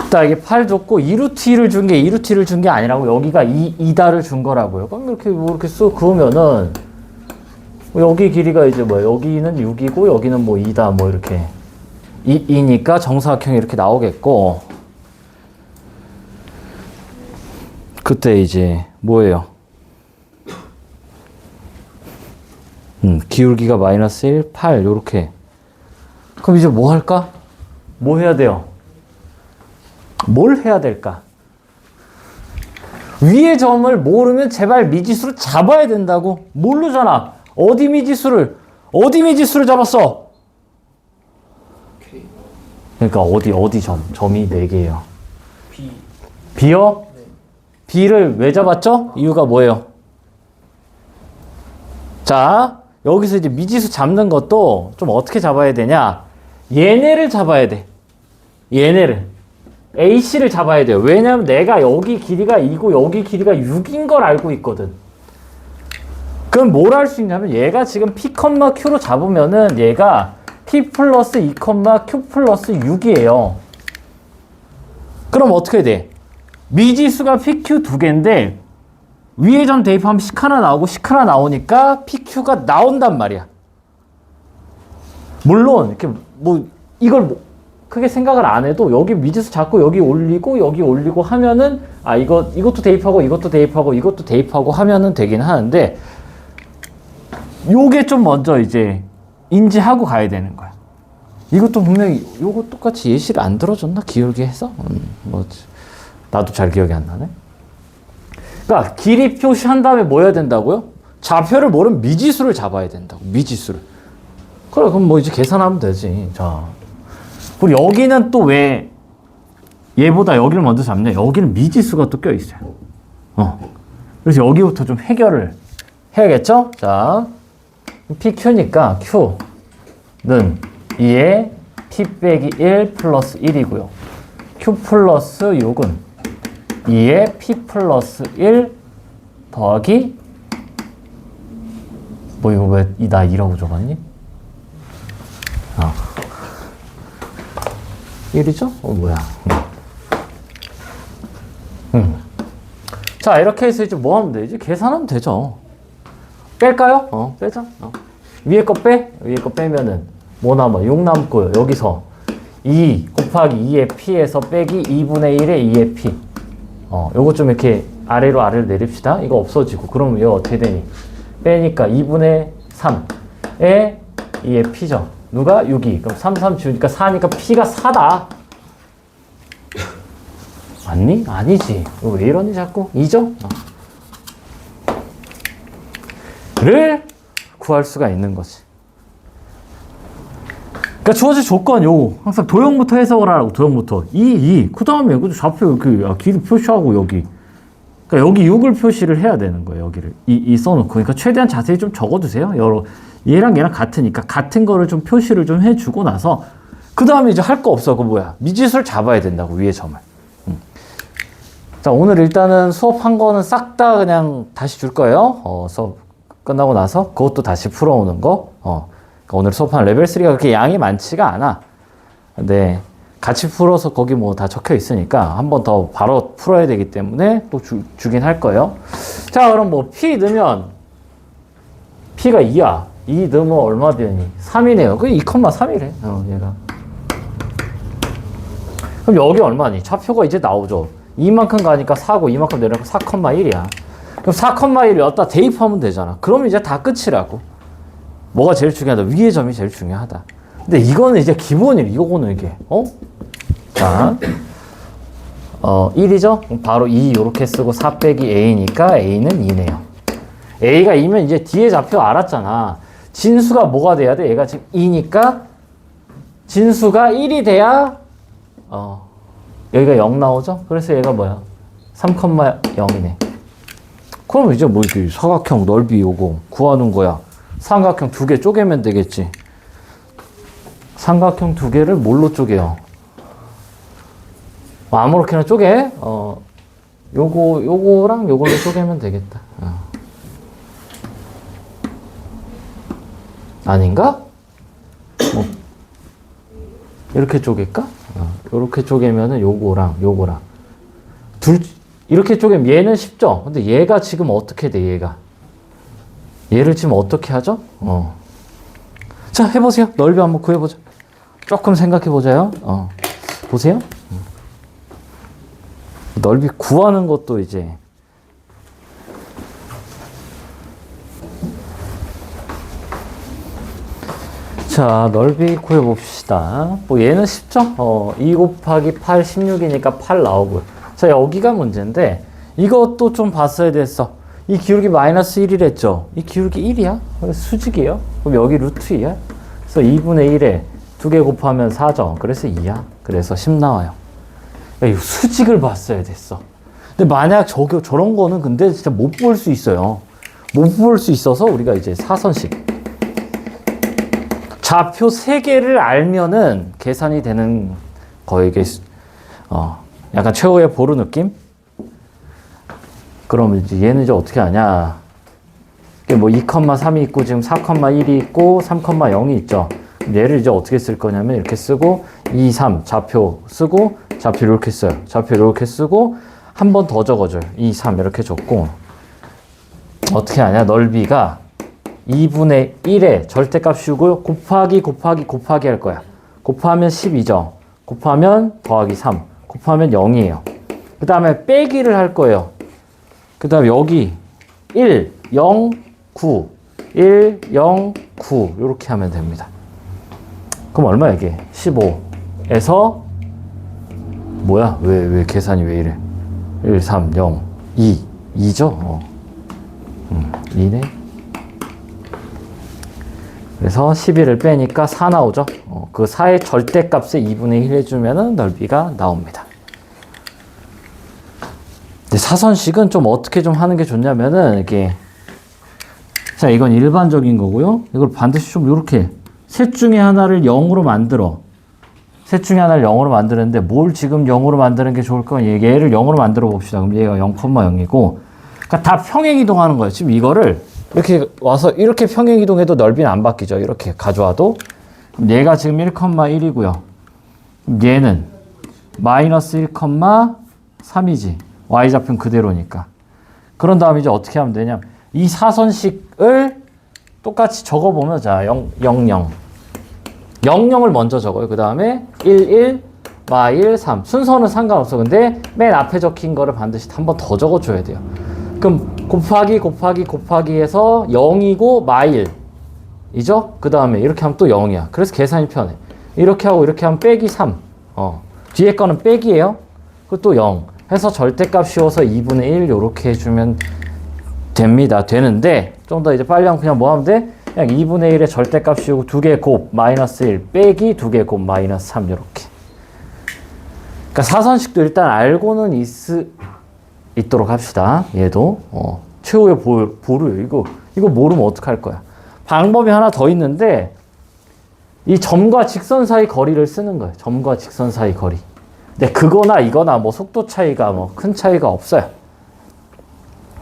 딱 이게 8 줬고 2루트 2를 준 게 2루트 2를 준 게 아니라고 여기가 2다를 준 거라고요. 그럼 이렇게 뭐 이렇게 쑥 그으면은 여기 길이가 이제 뭐 여기는 6이고 여기는 뭐 2다 뭐 이렇게 2니까 정사각형이 이렇게 나오겠고 그때 이제 뭐예요? 기울기가 마이너스 1, 8 요렇게. 그럼 이제 뭐 할까? 뭐 해야 돼요? 뭘 해야 될까? 위의 점을 모르면 제발 미지수로 잡아야 된다고. 모르잖아. 어디 미지수를 잡았어? 그러니까 어디 점이 4개예요. B요? 네. B를 왜 잡았죠? 이유가 뭐예요? 자, 여기서 이제 미지수 잡는 것도 좀 어떻게 잡아야 되냐? 얘네를 잡아야 돼. 얘네를. AC를 잡아야 돼요. 왜냐면 내가 여기 길이가 2고 여기 길이가 6인 걸 알고 있거든. 그럼 뭘 할 수 있냐면 얘가 지금 P, Q로 잡으면은 얘가 P 플러스 2, Q 플러스 6이에요. 그럼 어떻게 돼? 미지수가 PQ 2개인데 위에 점 대입하면 식 하나 나오고 식 하나 나오니까 PQ가 나온단 말이야. 물론 이렇게 뭐 이걸 뭐 크게 생각을 안 해도 여기 미지수 자꾸 여기 올리고 하면은 아 이것도 대입하고 이것도 대입하고 이것도 대입하고 하면은 되긴 하는데 요게 좀 먼저 이제 인지하고 가야 되는 거야. 이것도 분명히 요거 똑같이 예시를 안 들어줬나? 기울기 해서? 뭐 나도 잘 기억이 안 나네. 그러니까 길이 표시한 다음에 뭐 해야 된다고요? 좌표를 모르면 미지수를 잡아야 된다고. 미지수를. 그래 그럼 뭐 이제 계산하면 되지. 자, 그리고 여기는 또 왜 얘보다 여기를 먼저 잡냐? 여기는 미지수가 또 껴 있어요. 그래서 여기부터 좀 해결을 해야겠죠? 자, PQ니까 Q는 2에 P 빼기 1 플러스 1이고요. Q 플러스 6은 2에 P 플러스 1 더하기 뭐 이거 왜 나 2라고 적었니? 1이죠? 뭐야. 자, 이렇게 해서 이제 뭐 하면 되지? 계산하면 되죠. 뺄까요? 빼자. 위에 거 빼? 위에 거 빼면은 뭐 남아? 6 남고요. 여기서 2 곱하기 2의 P에서 빼기 2분의 1의 2의 P. 요거 좀 이렇게 아래로 내립시다. 이거 없어지고. 그러면 이거 어떻게 되니? 빼니까 2분의 3의 2의 P죠. 누가? 6이. 그럼 3, 3 지우니까 4니까 P가 4다. 맞니? 아니지. 왜 이러니 자꾸? 2죠? 를 구할 수가 있는 거지. 그러니까 주어진 조건 요 항상 도형부터 해석을 하라고. 도형부터 그 다음에 그 좌표 여기 길이 표시하고 여기 그러니까 여기 6을 표시를 해야 되는 거예요. 여기를 이 써놓고 그러니까 최대한 자세히 좀 적어두세요. 얘랑 같으니까 같은 거를 좀 표시를 좀 해주고 나서 그 다음에 이제 할 거 없어. 그 뭐야 미지수를 잡아야 된다고 위에 점을. 자 오늘 일단은 수업한 거는 싹 다 그냥 다시 줄 거예요. 수업 끝나고 나서 그것도 다시 풀어오는 거. 그러니까 오늘 수업한 레벨 3가 그렇게 양이 많지가 않아. 근데 같이 풀어서 거기 뭐 다 적혀 있으니까 한 번 더 바로 풀어야 되기 때문에 또 주긴 할 거예요. 자 그럼 뭐 P 넣으면 P가 2야. 2 넣으면 얼마 되니? 3이네요. 그 2,3이래. 얘가. 그럼 여기 얼마니? 좌표가 이제 나오죠. 이만큼 가니까 4고 이만큼 내려가면 4,1이야. 그럼 4,1을 여기다 대입하면 되잖아. 그러면 이제 다 끝이라고. 뭐가 제일 중요하다? 위의 점이 제일 중요하다. 근데 이거는 이제 기본이래. 이거는 이게. 자, 1이죠? 바로 2 요렇게 쓰고 4 빼기 A니까 A는 2네요. A가 2면 이제 뒤에 좌표 알았잖아. 진수가 뭐가 돼야 돼? 얘가 지금 2니까 진수가 1이 돼야 여기가 0 나오죠? 그래서 얘가 뭐야? 3,0이네. 그럼 이제 뭐 이렇게 사각형 넓이 요거 구하는 거야. 삼각형 2개 쪼개면 되겠지. 삼각형 2개를 뭘로 쪼개요? 아무렇게나 쪼개. 요거랑 요걸로 쪼개면 되겠다. 아닌가? 이렇게 쪼갤까? 이렇게 쪼개면은 요거랑 이렇게 쪼개면 얘는 쉽죠? 근데 얘가 지금 어떻게 돼, 얘를 지금 어떻게 하죠? 자, 해보세요. 넓이 한번 구해보자. 조금 생각해보자요. 보세요. 넓이 구하는 것도 이제 자, 넓이 구해봅시다. 뭐 얘는 쉽죠? 2 곱하기 8, 16이니까 8 나오고요. 자, 여기가 문제인데 이것도 좀 봤어야 됐어. 이 기울기 마이너스 1이랬죠? 이 기울기 1이야? 수직이에요? 그럼 여기 루트 2야? 그래서 2분의 1에 2개 곱하면 4죠? 그래서 2야. 그래서 10 나와요. 야, 이거 수직을 봤어야 됐어. 근데 만약 저런 거는 근데 진짜 못 볼 수 있어요. 못 볼 수 있어서 우리가 이제 사선식. 좌표 3개를 알면은 계산이 되는 거의 이게 약간 최후의 보루 느낌? 그러면 이제 얘는 이제 어떻게 하냐? 이게 뭐 2,3이 있고 지금 4,1이 있고 3,0이 있죠. 얘를 이제 어떻게 쓸 거냐면 이렇게 쓰고 2, 3 좌표 쓰고 좌표 이렇게 써요. 좌표 이렇게 쓰고 한 번 더 적어줘요. 2, 3 이렇게 적고 어떻게 하냐? 넓이가 2분의 1에 절대값 씌우고 곱하기 할 거야. 곱하면 12죠. 곱하면 더하기 3. 곱하면 0이에요. 그 다음에 빼기를 할 거예요. 그 다음에 여기 1, 0, 9. 1, 0, 9. 이렇게 하면 됩니다. 그럼 얼마야 이게? 15에서 뭐야? 왜 계산이 왜 이래? 1, 3, 0, 2. 2죠? 2네. 그래서 11을 빼니까 4 나오죠. 그 4의 절대값에 2분의 1 해주면 넓이가 나옵니다. 근데 사선식은 좀 어떻게 좀 하는 게 좋냐면은 이게 자 이건 일반적인 거고요. 이걸 반드시 좀 이렇게 셋 중에 하나를 0으로 만들어. 셋 중에 하나를 0으로 만드는데 뭘 지금 0으로 만드는 게 좋을까? 얘를 0으로 만들어 봅시다. 그럼 얘가 0,0이고 그러니까 다 평행 이동하는 거예요. 지금 이거를 이렇게 와서 이렇게 평행 이동해도 넓이는 안 바뀌죠. 이렇게 가져와도 그럼 얘가 지금 1,1이고요. 얘는 마이너스 1,3이지. y좌표는 그대로니까. 그런 다음에 이제 어떻게 하면 되냐? 이 사선식을 똑같이 적어보면 자 0, 0, 0. 0, 0을 먼저 적어요. 그 다음에 1, 1, 마 1, 3. 순서는 상관없어. 근데 맨 앞에 적힌 거를 반드시 한 번 더 적어줘야 돼요. 그럼 곱하기 해서 0이고 마 1. 이죠? 그 다음에 이렇게 하면 또 0이야. 그래서 계산이 편해. 이렇게 하고 이렇게 하면 빼기 3. 뒤에 거는 빼기예요. 그리고 또 0. 해서 절대값 씌워서 2분의 1 이렇게 해주면 됩니다. 되는데 좀 더 이제 빨리 하면 그냥 뭐 하면 돼? 그냥 2분의 1에 절대값 씌우고 2개 곱 마이너스 1 빼기 2개 곱 마이너스 3 이렇게. 그러니까 사선식도 일단 알고는 있도록 합시다. 얘도 최후의 보루예요. 이거 모르면 어떡할 거야. 방법이 하나 더 있는데 이 점과 직선 사이 거리를 쓰는 거예요. 점과 직선 사이 거리. 근데 그거나 이거나 뭐 속도 차이가 뭐 큰 차이가 없어요.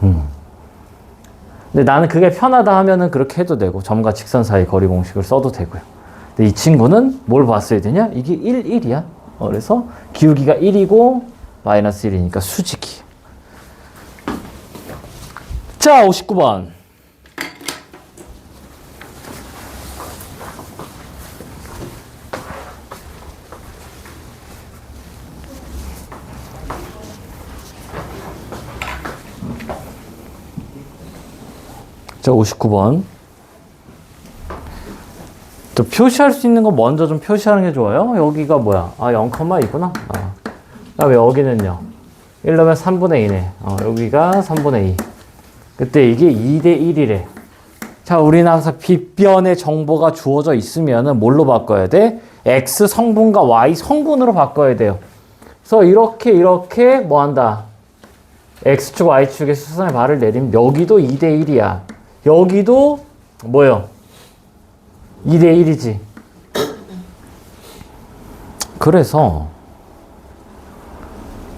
근데 나는 그게 편하다 하면은 그렇게 해도 되고 점과 직선 사이 거리 공식을 써도 되고요. 근데 이 친구는 뭘 봤어야 되냐? 이게 1, 1이야. 그래서 기울기가 1이고 마이너스 1이니까 수직이. 자, 59번. 자, 59번. 또 표시할 수 있는 거 먼저 좀 표시하는 게 좋아요. 여기가 뭐야? 0,2구나. 그다음에 여기는요. 1 넣으면 3분의 2네. 여기가 3분의 2. 그때 이게 2대 1이래. 자, 우리는 항상 빗변의 정보가 주어져 있으면은 뭘로 바꿔야 돼? x 성분과 y 성분으로 바꿔야 돼요. 그래서 이렇게 뭐 한다? x축, y축의 수선의 발을 내리면 여기도 2대 1이야. 여기도 뭐요? 2대 1이지. 그래서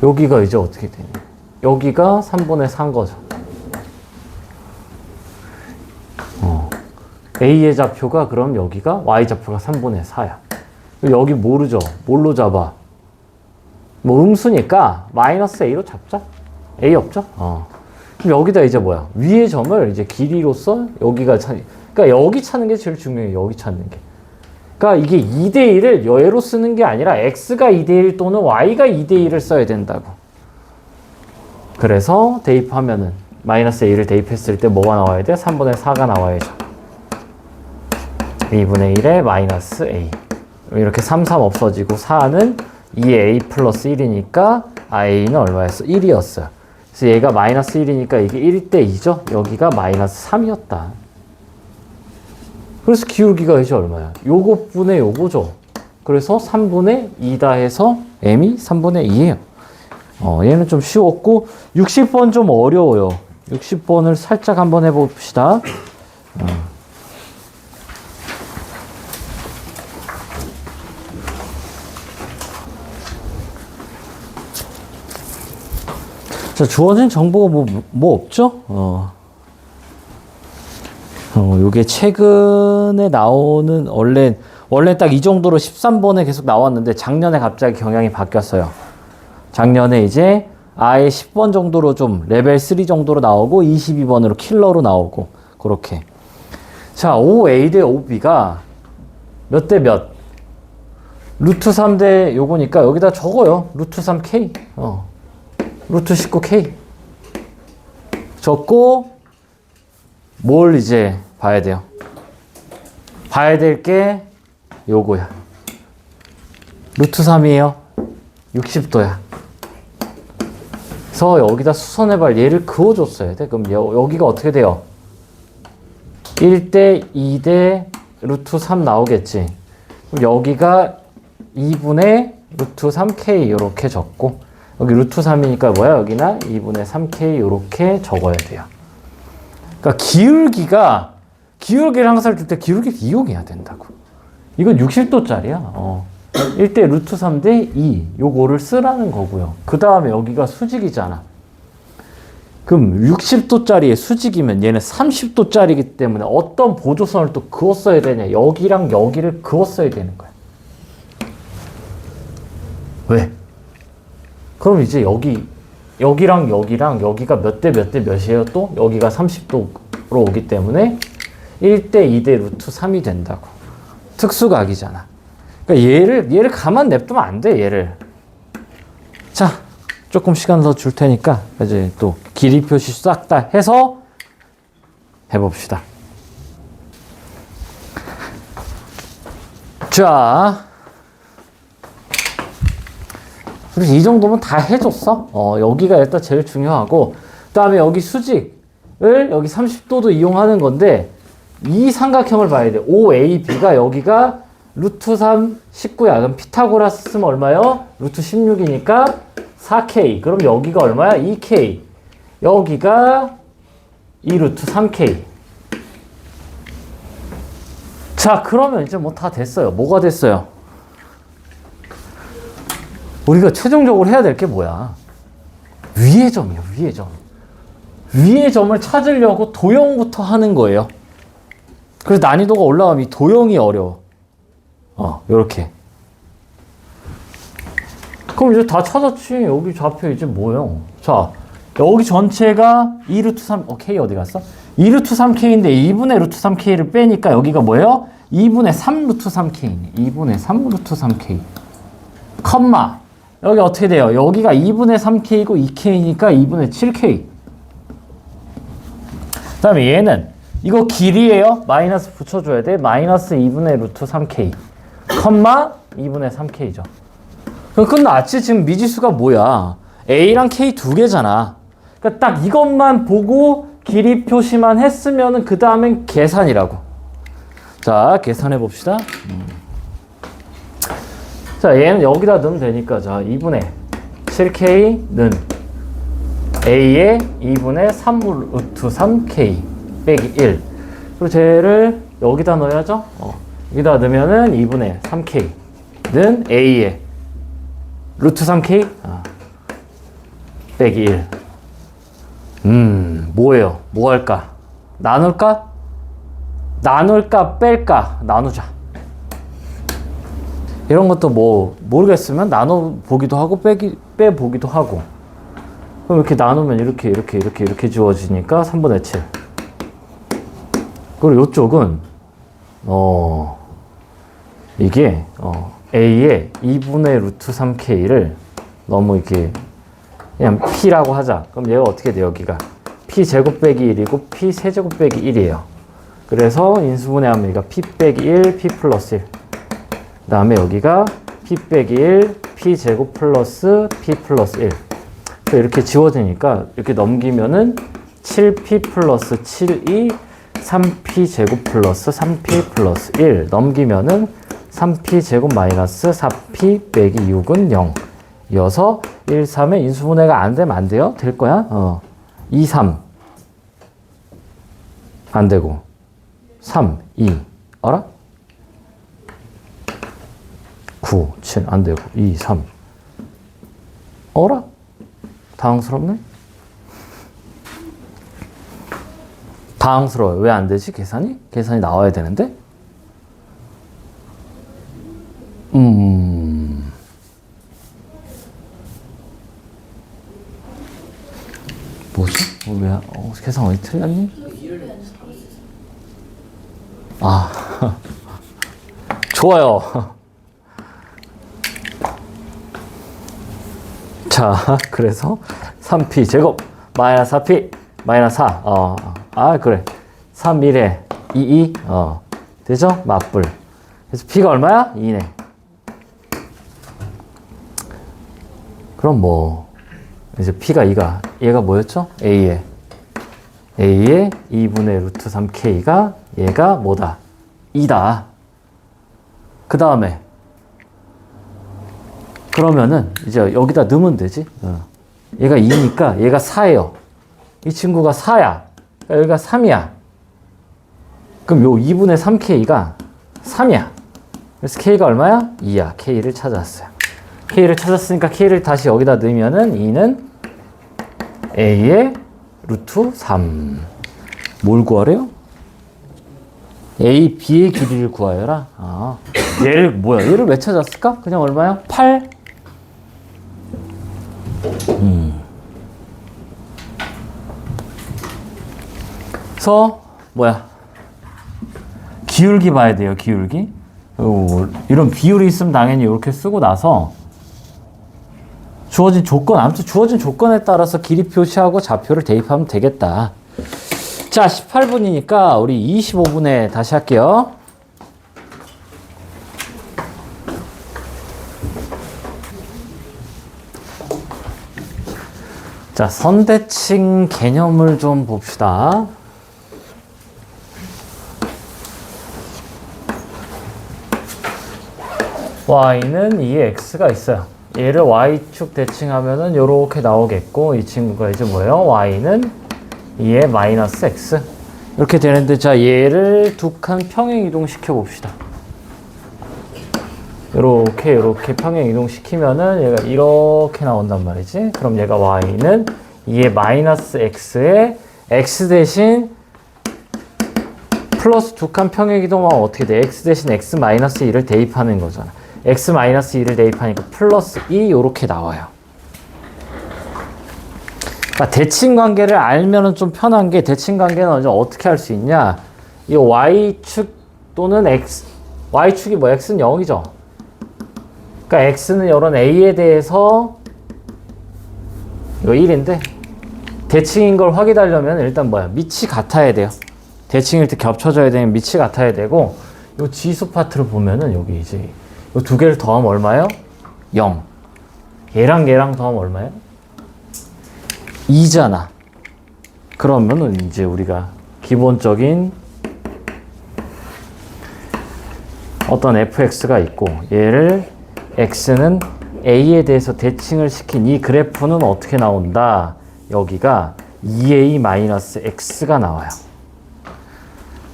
여기가 이제 어떻게 되냐? 여기가 3분의 4인 거죠. A의 좌표가 그럼 여기가 Y좌표가 3분의 4야. 여기 모르죠? 뭘로 잡아? 뭐 음수니까 마이너스 A로 잡자. A 없죠? 그럼 여기다 이제 뭐야? 위의 점을 이제 길이로서 여기가 그러니까 여기 찾는 게 제일 중요해요. 여기 찾는 게. 그러니까 이게 2대 1을 여기로 쓰는 게 아니라 X가 2대 1 또는 Y가 2대 1을 써야 된다고. 그래서 대입하면은 마이너스 A를 대입했을 때 뭐가 나와야 돼? 3분의 4가 나와야죠. 2분의 1에 마이너스 A. 이렇게 3, 3 없어지고 4는 2A 플러스 1이니까 A는 얼마였어? 1이었어요. 그래서 얘가 마이너스 1이니까 이게 1대 2죠? 여기가 마이너스 3이었다. 그래서 기울기가 이제 얼마야? 요거 분의 요거죠. 그래서 3분의 2다 해서 M이 3분의 2예요. 얘는 좀 쉬웠고 60번 좀 어려워요. 60번을 살짝 한번 해봅시다. 자, 주어진 정보가 뭐 없죠? 요게 최근에 나오는, 원래 딱 이 정도로 13번에 계속 나왔는데 작년에 갑자기 경향이 바뀌었어요. 작년에 이제 아예 10번 정도로 좀 레벨 3 정도로 나오고 22번으로 킬러로 나오고 그렇게. 자, 5a 대 5b가 몇 대 몇? 루트 3 대 요거니까 여기다 적어요. 루트 3k. 루트 19k. 적고 뭘 이제 봐야 돼요? 봐야 될 게 요거야. 루트 3이에요. 60도야. 그래서 여기다 수선해발 얘를 그어줬어야 돼. 그럼 여기가 어떻게 돼요? 1대 2대 루트 3 나오겠지. 그럼 여기가 2분의 루트 3k 이렇게 적고 여기 루트 3이니까 뭐야? 여기나 2분의 3k 이렇게 적어야 돼요. 그러니까 기울기를 항상 줄 때 기울기 이용해야 된다고. 이건 60도짜리야. 1대 루트 3 대 2 요거를 쓰라는 거고요. 그 다음에 여기가 수직이잖아. 그럼 60도짜리의 수직이면 얘는 30도짜리이기 때문에 어떤 보조선을 또 그었어야 되냐. 여기랑 여기를 그었어야 되는 거야. 왜? 그럼 이제 여기랑 여기가 몇 대 몇 대 몇이에요? 또 여기가 30도로 오기 때문에 1대 2대 루트 3이 된다고. 특수각이잖아. 그러니까 얘를 가만 냅두면 안 돼, 얘를. 자, 조금 시간 더 줄 테니까 이제 또 길이 표시 싹 다 해서 해봅시다. 자, 그래서 이 정도면 다 해줬어. 여기가 일단 제일 중요하고, 그 다음에 여기 수직을 여기 30도도 이용하는 건데, 이 삼각형을 봐야 돼. OAB가 여기가 루트 3, 19야. 그럼 피타고라스 쓰면 얼마요? 루트 16이니까 4K. 그럼 여기가 얼마야? 2K. 여기가 2 루트 3K. 자, 그러면 이제 뭐 다 됐어요. 뭐가 됐어요? 우리가 최종적으로 해야 될 게 뭐야? 위의 점이야, 위의 점. 위의 점을 찾으려고 도형부터 하는 거예요. 그래서 난이도가 올라가면 이 도형이 어려워. 요렇게. 그럼 이제 다 찾았지. 여기 좌표 이제 뭐예요? 자, 여기 전체가 2 루트 3, K 어디 갔어? 2 루트 3K인데 2분의 루트 3K를 빼니까 여기가 뭐예요? 2분의 3 루트 3K네. 2분의 3 루트 3K. 컴마. 여기 어떻게 돼요? 여기가 2분의 3K고 2K니까 2분의 7K. 그 다음에 얘는 이거 길이에요. 마이너스 붙여줘야 돼. 마이너스 2분의 루트 3K. 컴마 2분의 3K죠. 그럼 끝났지? 지금 미지수가 뭐야? A랑 K 두 개잖아. 그러니까 딱 이것만 보고 길이 표시만 했으면은 그 다음엔 계산이라고. 자, 계산해 봅시다. 자, 얘는 여기다 넣으면 되니까, 자, 2분의 7K는 A의 2분의 3 루트 3K 빼기 1. 그리고 쟤를 여기다 넣어야죠? 여기다 넣으면은 2분의 3K는 A의 루트 3K 빼기 1. 뭐예요? 뭐 할까? 나눌까? 나눌까? 뺄까? 나누자. 이런 것도 뭐 모르겠으면 나눠보기도 하고 빼보기도 하고. 그럼 이렇게 나누면 이렇게 주어지니까 3분의 7. 그리고 이쪽은 이게 A의 2분의 루트 3K를 너무 이렇게 그냥 P라고 하자. 그럼 얘가 어떻게 돼? 여기가 P 제곱 빼기 1이고 P 세제곱 빼기 1이에요. 그래서 인수분해하면 여기가 P 빼기 1, P 플러스 1. 그 다음에 여기가 P 빼기 1, P 제곱 플러스 P 플러스 1. 이렇게 지워지니까 이렇게 넘기면은 7P 플러스 7이 3P 제곱 플러스 3P 플러스 1 넘기면은 3P 제곱 마이너스 4P 빼기 6은 0. 이어서 1, 3에 인수분해가 안 되면 안 돼요? 될 거야? 2, 3 안 되고 3, 2 알아? 9, 7 안 되고 2, 3 어라? 당황스럽네? 당황스러워요. 왜 안 되지? 계산이? 계산이 나와야 되는데? 뭐지? 왜, 계산 어디 틀렸니? 아, 좋아요. 자, 그래서 3p 제곱 마이너스 4p 마이너스 4. 그래. 3, 1에 2, 되죠? 맞불. 그래서 p가 얼마야? 2네. 그럼 뭐, 이제 p가 2가, 얘가 뭐였죠? a에 2분의 루트 3k가 얘가 뭐다? 2다. 그 다음에, 그러면은 이제 여기다 넣으면 되지. 얘가 2니까 얘가 4예요. 이 친구가 4야. 그러니까 여기가 3이야. 그럼 요 2분의 3k가 3이야. 그래서 k가 얼마야? 2야. k를 찾았어요. k를 찾았으니까 k를 다시 여기다 넣으면은 2는 a의 루트 3. 뭘 구하래요? a, b의 길이를 구하여라. 얘를 뭐야? 얘를 왜 찾았을까? 그냥 얼마야? 8. 그래서 뭐야? 기울기 봐야 돼요. 기울기. 이런 비율이 있으면 당연히 이렇게 쓰고 나서 주어진 조건, 아무튼 주어진 조건에 따라서 길이 표시하고 좌표를 대입하면 되겠다. 자, 18분이니까 우리 25분에 다시 할게요. 자, 선대칭 개념을 좀 봅시다. y는 2의 x가 있어요. 얘를 y축 대칭하면은 요렇게 나오겠고, 이 친구가 이제 뭐예요? y는 2의 마이너스 x. 이렇게 되는데, 자, 얘를 두 칸 평행 이동시켜 봅시다. 요렇게 평행 이동시키면은 얘가 이렇게 나온단 말이지. 그럼 얘가 y는 2의 마이너스 x에 x 대신 플러스 두 칸 평행 이동하면 어떻게 돼? x 대신 x 마이너스 2를 대입하는 거잖아. x 마이너스 2를 대입하니까 플러스 2 요렇게 나와요. 그러니까 대칭 관계를 알면은 좀 편한 게, 대칭 관계는 어떻게 할 수 있냐? 이 y축 또는 y축이 뭐 x는 0이죠. 그러니까 x는 이런 a에 대해서 이거 1인데 대칭인 걸 확인하려면 일단 뭐야? 밑이 같아야 돼요. 대칭일 때 겹쳐져야 되는 밑이 같아야 되고, 요 지수 파트를 보면은 여기 이제 요 두 개를 더하면 얼마예요? 0. 얘랑 더하면 얼마예요? 2잖아. 그러면은 이제 우리가 기본적인 어떤 fx가 있고, 얘를 x는 a에 대해서 대칭을 시킨 이 그래프는 어떻게 나온다? 여기가 2a-x가 나와요.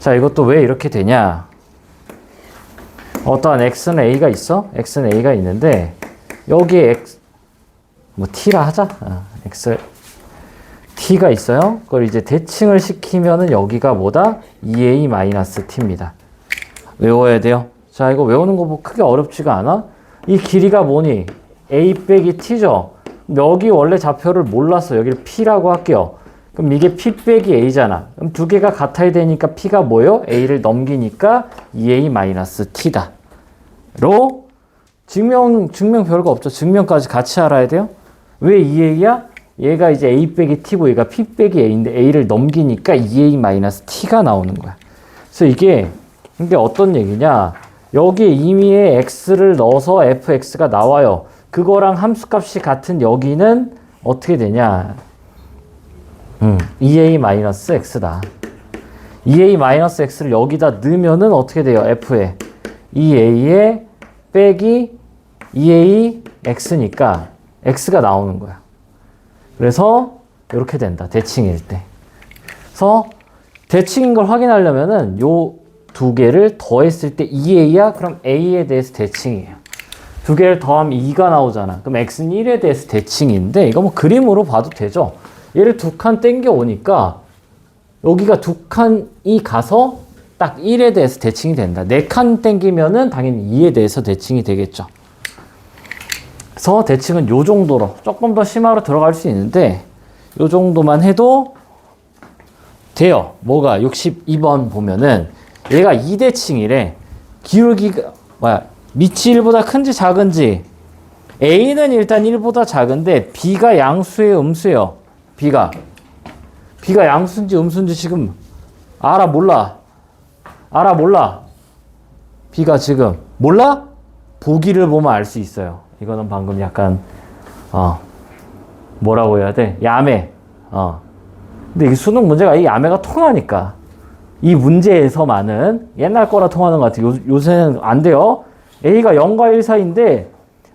자, 이것도 왜 이렇게 되냐? 어떠한 x는 a가 있어? x는 a가 있는데 여기에 x 뭐 t라 하자. x t가 있어요. 그걸 이제 대칭을 시키면은 여기가 뭐다? 2a-t입니다. 외워야 돼요. 자, 이거 외우는 거 뭐 크게 어렵지가 않아? 이 길이가 뭐니? a 빼기 t죠. 여기 원래 좌표를 몰랐어. 여기를 p라고 할게요. 그럼 이게 p 빼기 a잖아. 그럼 두 개가 같아야 되니까 p가 뭐요? a를 넘기니까 2a-t다. 로 증명 별거 없죠. 증명까지 같이 알아야 돼요. 왜 2a야? 얘가 이제 a 빼기 t고 얘가 p 빼기 a인데 a를 넘기니까 2a-t가 나오는 거야. 그래서 이게 어떤 얘기냐? 여기에 임의의 x를 넣어서 fx가 나와요. 그거랑 함수값이 같은 여기는 어떻게 되냐? 2a-x다. 2a-x를 여기다 넣으면은 어떻게 돼요? f에 2a에 빼기 2ax니까 x가 나오는 거야. 그래서 이렇게 된다. 대칭일 때. 그래서 대칭인 걸 확인하려면은 요 두 개를 더했을 때 2a야? 그럼 a에 대해서 대칭이에요. 두 개를 더하면 2가 나오잖아. 그럼 x는 1에 대해서 대칭인데 이거 뭐 그림으로 봐도 되죠. 얘를 두 칸 땡겨 오니까 여기가 두 칸이 가서 딱 1에 대해서 대칭이 된다. 네 칸 땡기면은 당연히 2에 대해서 대칭이 되겠죠. 그래서 대칭은 요 정도로 조금 더 심화로 들어갈 수 있는데 요 정도만 해도 돼요. 뭐가 62번 보면은 얘가 2대칭이래. 기울기가 밑이 1보다 큰지 작은지. A는 일단 1보다 작은데 B가 양수예요, 음수예요? B가 양수인지 음수인지 지금 알아 몰라? B가 지금 몰라? 보기를 보면 알 수 있어요. 이거는 방금 약간 뭐라고 해야 돼? 야매. 근데 이 수능 문제가 이 야매가 통하니까 이 문제에서만은 옛날 거라 통하는 것 같아요. 요새는 안 돼요. A가 0과 1 사이인데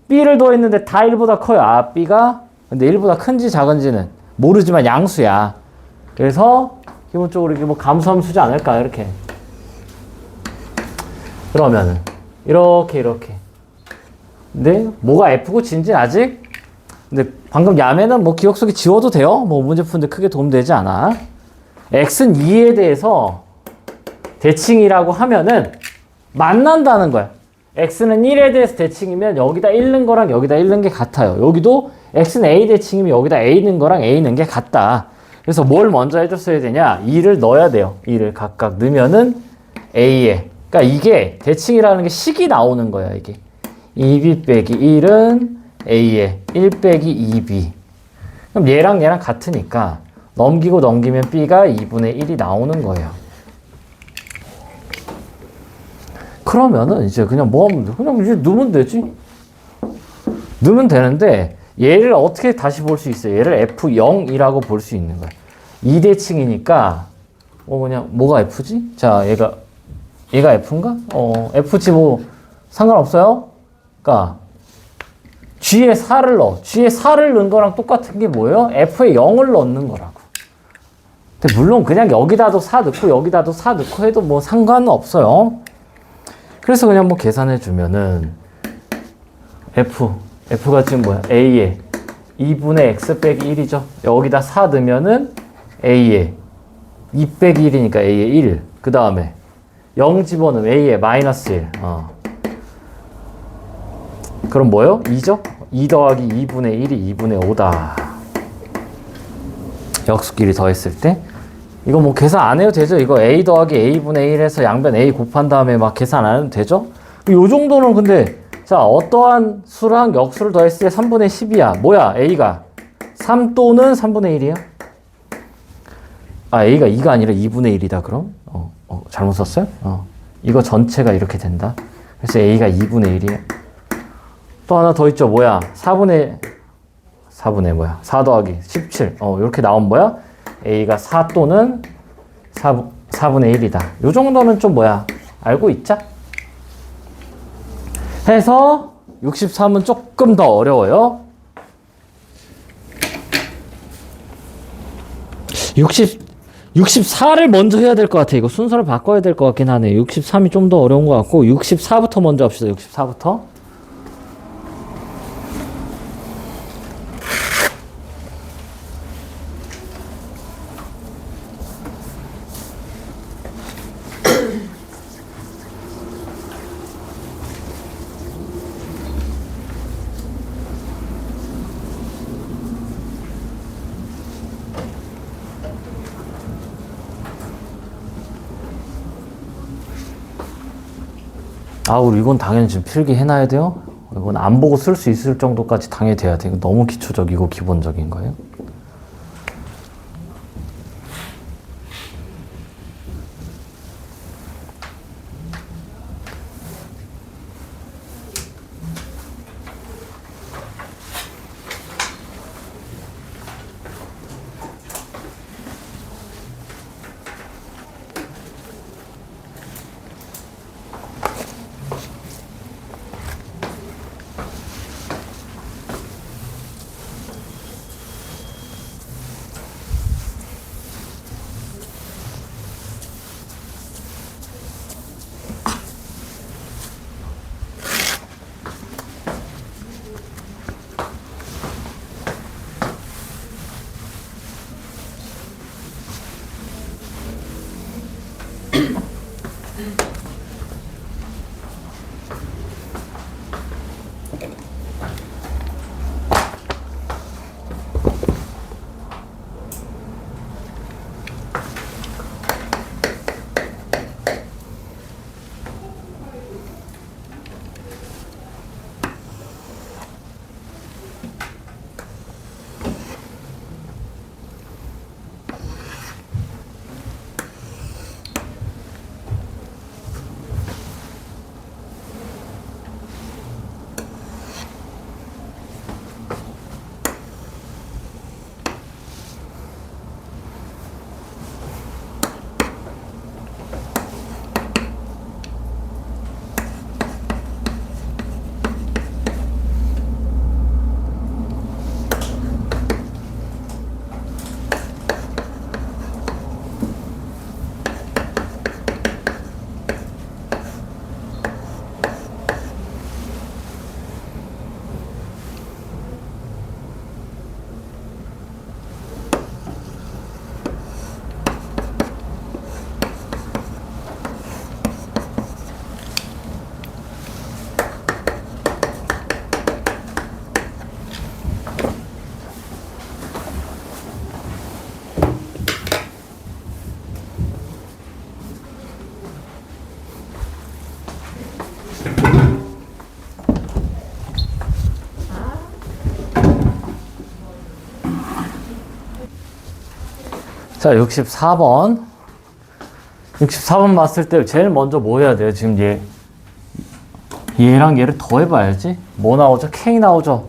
B를 더했는데 다 1보다 커요. B가 근데 1보다 큰지 작은지는 모르지만 양수야. 그래서 기본적으로 이게 뭐 감수함수지 않을까 이렇게. 그러면은 이렇게. 근데 뭐가 F고 G인지 아직? 근데 방금 야매는 뭐 기억 속에 지워도 돼요. 뭐 문제 푸는데 크게 도움되지 않아. X는 2에 대해서 대칭이라고 하면은 만난다는 거야. X는 1에 대해서 대칭이면 여기다 1 넣은 거랑 여기다 1 넣은 게 같아요. 여기도 X는 A 대칭이면 여기다 A 넣은 거랑 A 넣은 게 같다. 그래서 뭘 먼저 해줬어야 되냐? 2를 넣어야 돼요. 2를 각각 넣으면은 A에. 그러니까 이게 대칭이라는 게 식이 나오는 거야, 이게. 2B 빼기 1은 A에 1 빼기 2B. 그럼 얘랑 같으니까 넘기면 B가 2분의 1이 나오는 거예요. 그러면은 이제 그냥 뭐 하면 돼? 그냥 이제 넣으면 되지. 넣으면 되는데 얘를 어떻게 다시 볼 수 있어요? 얘를 F0이라고 볼 수 있는 거야. 2대칭이니까 그냥 뭐가 F지? 자, 얘가 F인가? F지 뭐 상관없어요? 그러니까 G에 4를 넣어. G에 4를 넣은 거랑 똑같은 게 뭐예요? F에 0을 넣는 거라고. 근데 물론 그냥 여기다도 4 넣고 여기다도 4 넣고 해도 뭐 상관은 없어요. 그래서 그냥 뭐 계산해 주면은 F가 지금 뭐야? A에 2분의 X 빼기 1이죠. 여기다 4 넣으면은 A에 2 빼기 1이니까 A에 1. 그 다음에 0 집어넣으면 A에 마이너스 1. 그럼 뭐요? 2죠? 2 더하기 2분의 1이 2분의 5다. 역수끼리 더했을 때. 이거 뭐 계산 안 해도 되죠? 이거 A 더하기 A분의 1 해서 양변 A 곱한 다음에 막 계산 안 해도 되죠? 요 정도는 근데, 자, 어떠한 수랑 역수를 더했을 때 3분의 10이야. 뭐야, A가? 3 또는 3분의 1이야? A가 2가 아니라 2분의 1이다, 그럼? 잘못 썼어요? 이거 전체가 이렇게 된다. 그래서 A가 2분의 1이야. 또 하나 더 있죠. 뭐야? 4분의 뭐야? 4 더하기 17. 이렇게 나온 뭐야? A가 4 또는 4분의 1이다. 요 정도는 좀 뭐야? 알고 있자? 해서 63은 조금 더 어려워요. 64를 먼저 해야 될 것 같아. 이거 순서를 바꿔야 될 것 같긴 하네. 63이 좀 더 어려운 것 같고 64부터 먼저 합시다. 64부터. 우리 이건 당연히 지금 필기 해놔야 돼요? 이건 안 보고 쓸 수 있을 정도까지 당연히 돼야 돼. 이거 너무 기초적이고 기본적인 거예요. 자, 64번. 64번 봤을 때 제일 먼저 뭐 해야 돼요? 지금 얘랑 얘를 더해봐야지. 뭐 나오죠? K 나오죠?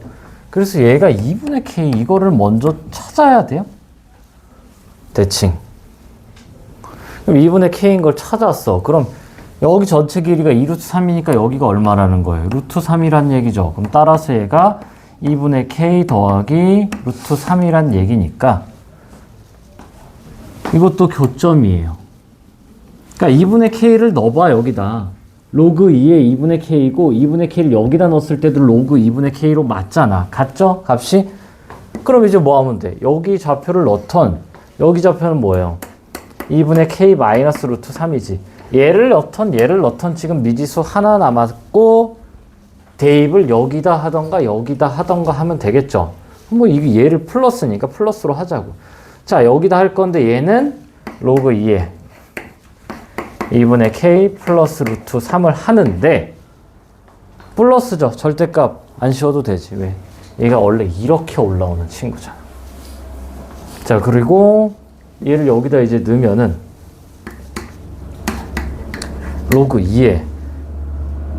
그래서 얘가 2분의 K 이거를 먼저 찾아야 돼요. 대칭. 그럼 2분의 K인 걸 찾았어. 그럼 여기 전체 길이가 2루트 3이니까 여기가 얼마라는 거예요? 루트 3이란 얘기죠. 그럼 따라서 얘가 2분의 K 더하기 루트 3이란 얘기니까 이것도 교점이에요. 그러니까 2분의 K를 넣어봐 여기다. 로그 2에 2분의 K이고 2분의 K를 여기다 넣었을 때도 로그 2분의 K로 맞잖아. 같죠? 값이? 그럼 이제 뭐 하면 돼? 여기 좌표를 넣던 여기 좌표는 뭐예요? 2분의 K 마이너스 루트 3이지. 얘를 넣던 지금 미지수 하나 남았고 대입을 여기다 하던가 하면 되겠죠. 뭐 이게 얘를 플러스니까 플러스로 하자고. 자, 여기다 할 건데 얘는 로그 2에 2분의 K 플러스 루트 3을 하는데 플러스죠. 절대값 안 씌워도 되지. 왜? 얘가 원래 이렇게 올라오는 친구잖아. 자, 그리고 얘를 여기다 이제 넣으면은 로그 2에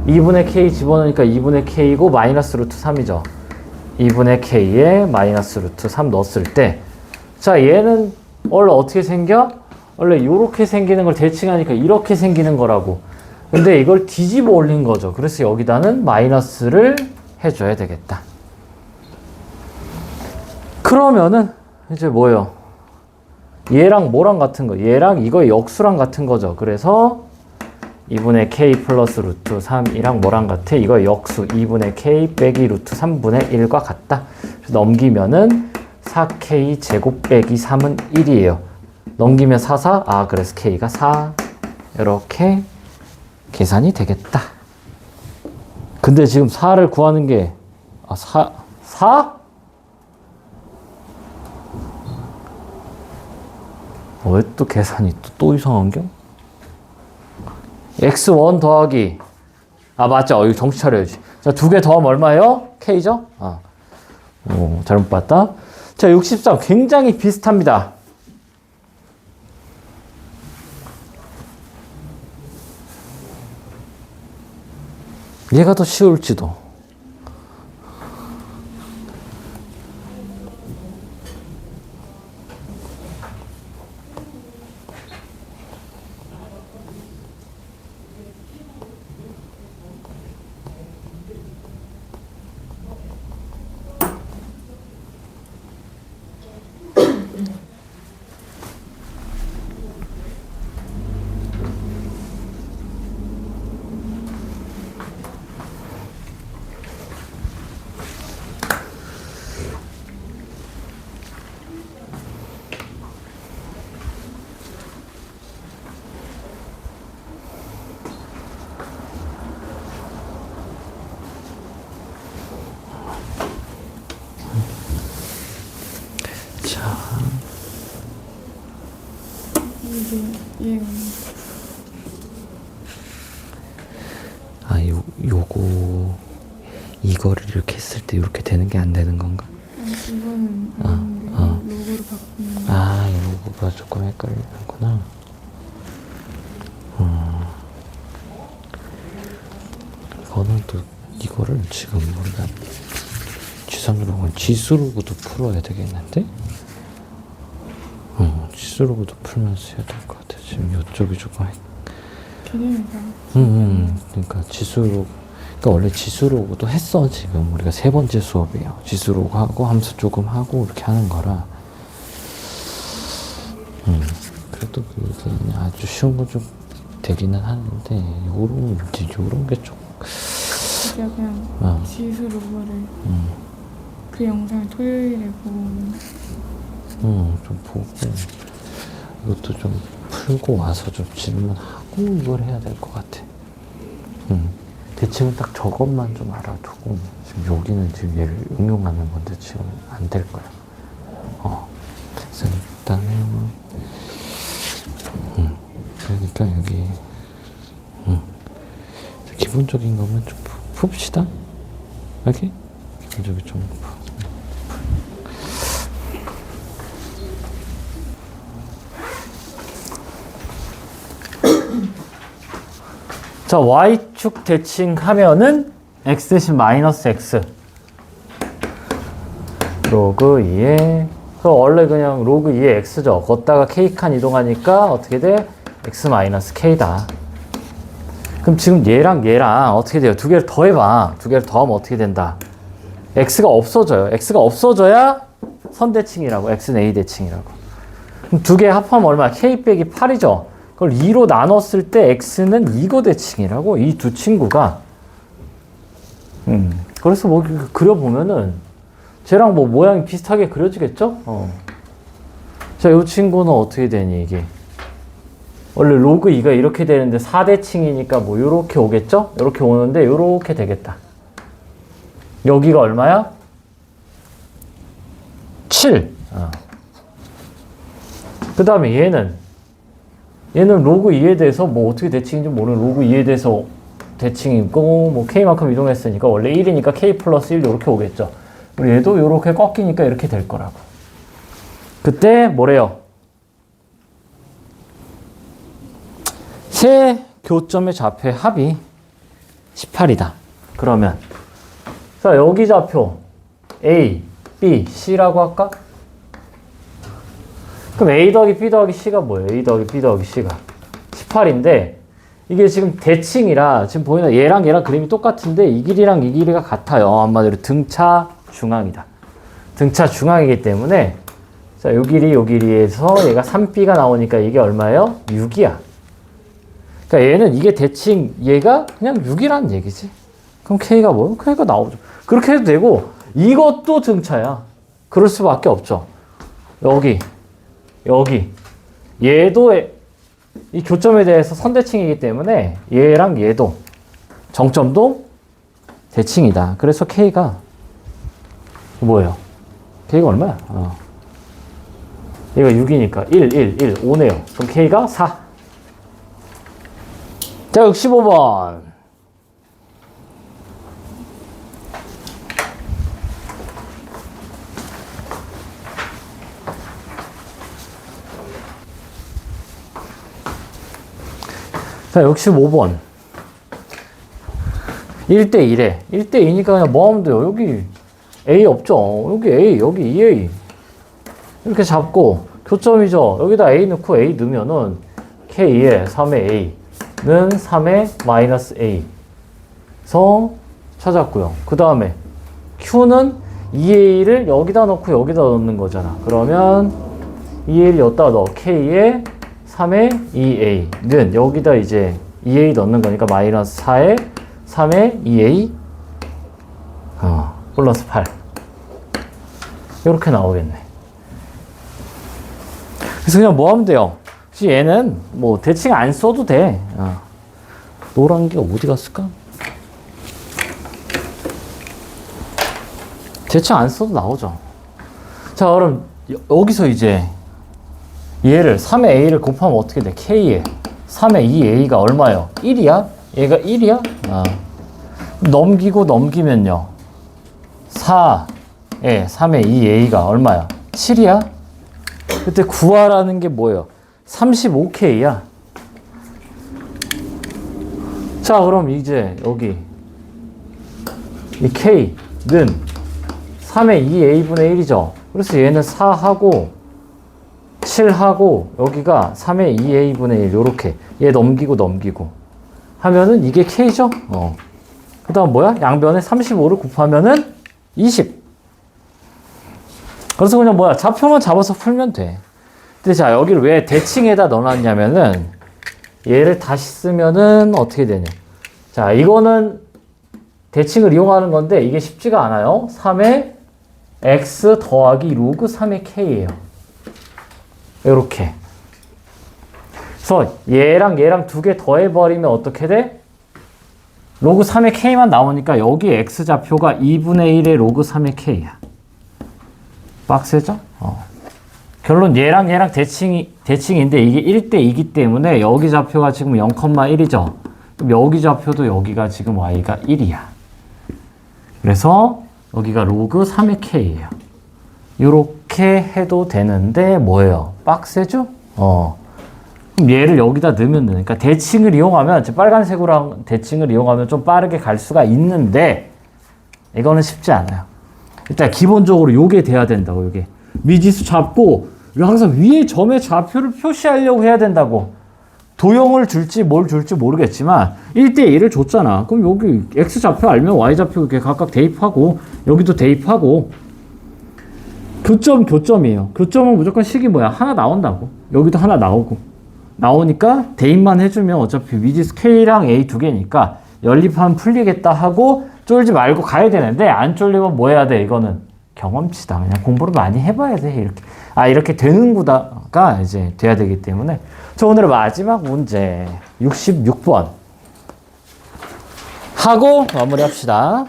2분의 K 집어넣으니까 2분의 K고 마이너스 루트 3이죠. 2분의 K에 마이너스 루트 3 넣었을 때 자, 얘는 원래 어떻게 생겨? 원래 이렇게 생기는 걸 대칭하니까 이렇게 생기는 거라고. 근데 이걸 뒤집어 올린 거죠. 그래서 여기다는 마이너스를 해줘야 되겠다. 그러면은 이제 뭐예요? 얘랑 뭐랑 같은 거? 얘랑 이거 역수랑 같은 거죠. 그래서 2분의 K 플러스 루트 3이랑 뭐랑 같아? 이거 역수 2분의 K 빼기 루트 3분의 1과 같다. 그래서 넘기면은 4K 제곱 빼기 3은 1이에요. 넘기면 4, 그래서 K가 4. 이렇게 계산이 되겠다. 근데 지금 4를 구하는 게, 4? 왜 또 계산이 또 이상한겨? x1 더하기, 맞죠? 이거 정신 차려야지. 자, 2개 더하면 얼마예요? K죠? 잘못 봤다. 자, 63. 굉장히 비슷합니다. 얘가 더 쉬울지도. 요거 이거를 이렇게 했을 때 이렇게 되는 게 안 되는 건가? 이거는 로고를 바꾸는. 이 로고가 조금 헷갈리는구나. 이거는 또 이거를 지금 우리가 지상로고는 지수로고도 풀어야 되겠는데? 지수로고도 풀면서 해야 될 것 같아. 지금 이쪽이 조금 개념이다. 그러니까 지수로, 그러니까 원래 지수로고도 했어. 지금 우리가 3번째 수업이에요. 지수로고 하고 함수 조금 하고 이렇게 하는 거라. 그래도 그게 아주 쉬운 건 좀 되기는 하는데 요런 게 좀. 제가 그냥 지수 로고를 그 영상을 토요일에 보고. 좀 보고 이것도 좀 풀고 와서 좀 질문하고 이걸 해야 될 것 같아. 대칭은 딱 저것만 좀 알아두고 지금 여기는 지금 얘를 응용하는 건데 지금 안 될 거야. 그래서 일단은 그러니까 여기 기본적인 것만 좀 풉시다. 이렇게 기본적인 좀 자, y축 대칭하면은 x 대신 마이너스 x 로그 2에 원래 그냥 로그 2의 x죠. 걷다가 k칸 이동하니까 어떻게 돼? x 마이너스 k다. 그럼 지금 얘랑 어떻게 돼요? 두 개를 더해봐. 두 개를 더하면 어떻게 된다? x가 없어져요. x가 없어져야 선대칭이라고. x는 a 대칭이라고. 그럼 두 개 합하면 얼마야? k 빼기 8이죠. 그걸 2로 나눴을 때 x는 이거 대칭이라고. 이 두 친구가. 그래서 뭐 그려보면은 쟤랑 뭐 모양이 비슷하게 그려지겠죠? 자, 이 친구는 어떻게 되니 이게? 원래 로그 2가 이렇게 되는데 4대칭이니까 뭐 요렇게 오겠죠? 요렇게 오는데 요렇게 되겠다. 여기가 얼마야? 7. 그 다음에 얘는 로그 2에 대해서 뭐 어떻게 대칭인지 모르는 로그 2에 대해서 대칭이 있고 뭐 k만큼 이동했으니까 원래 1이니까 k 플러스 1 이렇게 오겠죠. 그리고 얘도 이렇게 꺾이니까 이렇게 될 거라고. 그때 뭐래요? 세 교점의 좌표의 합이 18이다. 그러면 자, 여기 좌표 A, B, C라고 할까? 그럼 A 더하기 B 더하기 C가 뭐예요? A 더하기 B 더하기 C가 18인데 이게 지금 대칭이라 지금 보이는 얘랑 그림이 똑같은데 이 길이랑 이 길이가 같아요. 한마디로 등차 중앙이다. 등차 중앙이기 때문에 자, 요 길이에서 얘가 3B가 나오니까 이게 얼마예요? 6이야. 그러니까 얘는 이게 대칭, 얘가 그냥 6이라는 얘기지. 그럼 K가 뭐예요? K가 나오죠. 그렇게 해도 되고 이것도 등차야. 그럴 수밖에 없죠. 여기 얘도 이 교점에 대해서 선대칭이기 때문에 얘랑 얘도 정점도 대칭이다. 그래서 K가 뭐예요? K가 얼마야? 얘가 6이니까 1, 5네요. 그럼 K가 4. 자, 65번. 자, 65번. 1대1에. 1대2니까 그냥 뭐 하면 돼요? 여기 A 없죠? 여기 A, 여기 2A. 이렇게 잡고, 교점이죠? 여기다 A 넣고 A 넣으면은 K에 3의 A는 3의 마이너스 A서 찾았고요. 그 다음에 Q는 2A를 여기다 넣고 여기다 넣는 거잖아. 그러면 2A를 여기다 넣어. K에 3의 2A는 여기다 이제 2A 넣는 거니까 마이너스 4에 3의 2A 플러스 8 이렇게 나오겠네. 그래서 그냥 뭐 하면 돼요? 얘는 뭐 대칭 안 써도 돼. 노란 게 어디 갔을까? 대칭 안 써도 나오죠. 자, 그럼 여기서 이제 얘를 3의 A를 곱하면 어떻게 돼? K에 3의 2A가 얼마예요? 1이야? 얘가 1이야? 넘기면요. 4에 3의 2A가 얼마야? 7이야? 그때 구하라는 게 뭐예요? 35K야. 자, 그럼 이제 여기 이 K는 3의 2A분의 1이죠. 그래서 얘는 4하고 7하고 여기가 3의 2A분의 1 요렇게 얘 넘기고 하면은 이게 K죠? 그 다음 뭐야? 양변에 35를 곱하면은 20. 그래서 그냥 뭐야? 좌표만 잡아서 풀면 돼. 근데 자, 여기를 왜 대칭에다 넣어놨냐면은 얘를 다시 쓰면은 어떻게 되냐. 자, 이거는 대칭을 이용하는 건데 이게 쉽지가 않아요. 3의 x 더하기 로그 3의 k예요. 이렇게. 그래서 얘랑 두 개 더해버리면 어떻게 돼? 로그 3의 k만 나오니까 여기 x 좌표가 2분의 1의 로그 3의 k야. 빡세죠? 결론 얘랑 대칭인데 이게 1대2이기 때문에 여기 좌표가 지금 0,1이죠. 그럼 여기 좌표도 여기가 지금 y가 1이야. 그래서 여기가 로그 3의 k예요. 이렇게 해도 되는데 뭐예요? 빡세죠? 그럼 얘를 여기다 넣으면 되니까 대칭을 이용하면, 빨간색으로 대칭을 이용하면 좀 빠르게 갈 수가 있는데, 이거는 쉽지 않아요. 일단 기본적으로 요게 돼야 된다고, 요게. 미지수 잡고, 항상 위에 점의 좌표를 표시하려고 해야 된다고. 도형을 줄지 뭘 줄지 모르겠지만 1대1을 줬잖아. 그럼 여기 X좌표 알면 Y좌표 이렇게 각각 대입하고 여기도 대입하고 교점이에요. 교점은 무조건 식이 뭐야? 하나 나온다고. 여기도 하나 나오고. 나오니까 대입만 해주면 어차피 미지수 K랑 A 두 개니까 연립하면 풀리겠다 하고 쫄지 말고 가야 되는데 안 쫄리면 뭐 해야 돼? 이거는 경험치다. 그냥 공부를 많이 해봐야 돼. 이렇게. 이렇게 되는구나가 이제 돼야 되기 때문에. 자, 오늘의 마지막 문제 66번 하고 마무리합시다.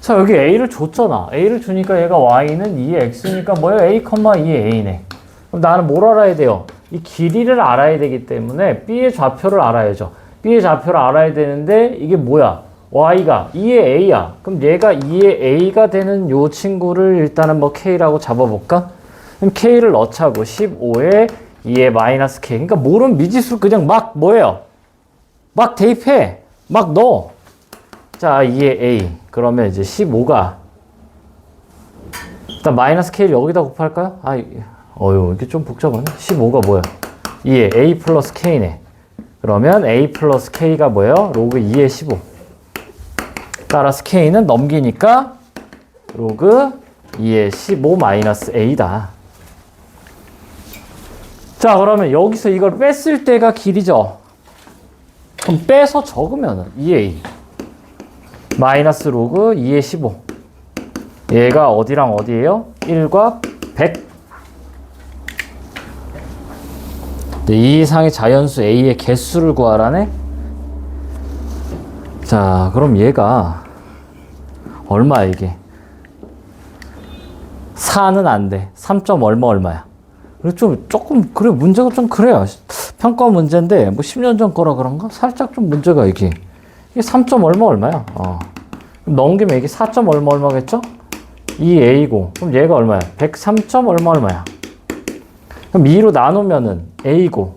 자, 여기 A를 줬잖아. A를 주니까 얘가 Y는 2의 X니까 뭐야? A, 2의 A네. 그럼 나는 뭘 알아야 돼요? 이 길이를 알아야 되기 때문에 B의 좌표를 알아야죠. B의 좌표를 알아야 되는데 이게 뭐야? Y가 2의 A야. 그럼 얘가 2의 A가 되는 요 친구를 일단은 뭐 K라고 잡아볼까? 그럼 K를 넣자고. 15에 2의 마이너스 K. 그러니까 모르는 미지수 그냥 막 뭐예요? 막 대입해. 막 넣어. 자, 2의 A. 그러면 이제 15가 일단 마이너스 K를 여기다 곱할까요? 이게 좀 복잡하네. 15가 뭐야? 2의 A 플러스 K네. 그러면 A 플러스 K가 뭐예요? 로그 2의 15. 따라서 K는 넘기니까 로그 2의 15 마이너스 A다. 자, 그러면 여기서 이걸 뺐을 때가 길이죠. 그럼 빼서 적으면 2A 마이너스 로그 2의 15. 얘가 어디랑 어디예요? 1과 100. 이 이상의 자연수 A의 개수를 구하라네? 자, 그럼 얘가 얼마야 이게? 4는 안 돼. 3. 얼마야? 조금 그래, 문제가 좀 그래요. 평가 문제인데 뭐 10년 전 거라 그런가? 살짝 좀 문제가 이게 3. 얼마야? 그럼 넘기면 이게 4. 얼마겠죠? 2A고 그럼 얘가 얼마야? 103. 얼마야? 그럼 2로 나누면은 A고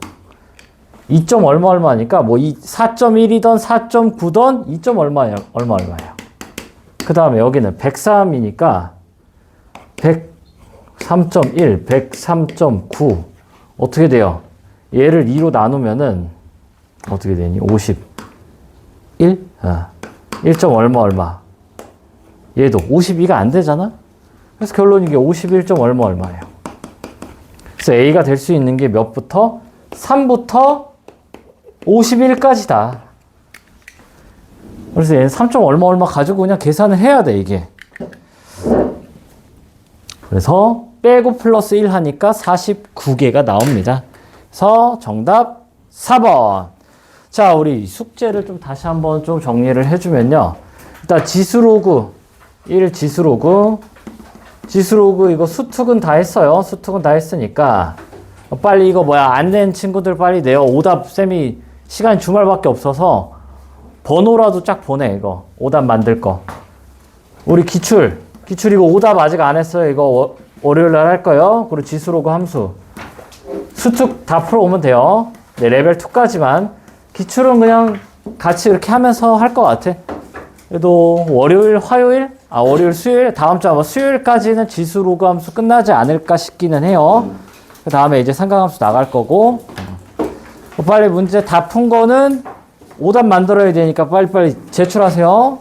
2. 얼마니까 뭐 4.1이던 4.9던 2. 얼마예요? 그 다음에 여기는 103이니까 103.1, 103.9 어떻게 돼요? 얘를 2로 나누면은 어떻게 되니? 51? 1. 얼마? 얘도 52가 안 되잖아? 그래서 결론이 이게 51. 얼마예요? 그래서 A가 될 수 있는 게 몇부터? 3부터 51까지다. 그래서 얘는 3. 얼마 가지고 그냥 계산을 해야 돼, 이게. 그래서 빼고 플러스 1 하니까 49개가 나옵니다. 그래서 정답 4번. 자, 우리 숙제를 좀 다시 한번 좀 정리를 해주면요. 일단 지수로그, 1 지수로그 이거 수특은 다 했어요. 수특은 다 했으니까 빨리 이거 안 낸 친구들 빨리 내요. 오답 쌤이 시간이 주말밖에 없어서 번호라도 쫙 보내. 이거 오답 만들 거. 우리 기출 이거 오답 아직 안 했어요. 이거 월요일 날 할 거예요. 그리고 지수로그 함수 수특 다 풀어오면 돼요. 네, 레벨 2까지만. 기출은 그냥 같이 이렇게 하면서 할 것 같아. 그래도 월요일, 화요일, 수요일, 다음 주 아마 수요일까지는 지수로그 함수 끝나지 않을까 싶기는 해요. 그 다음에 이제 삼각함수 나갈 거고. 빨리 문제 다 푼 거는 오답 만들어야 되니까 빨리빨리 제출하세요.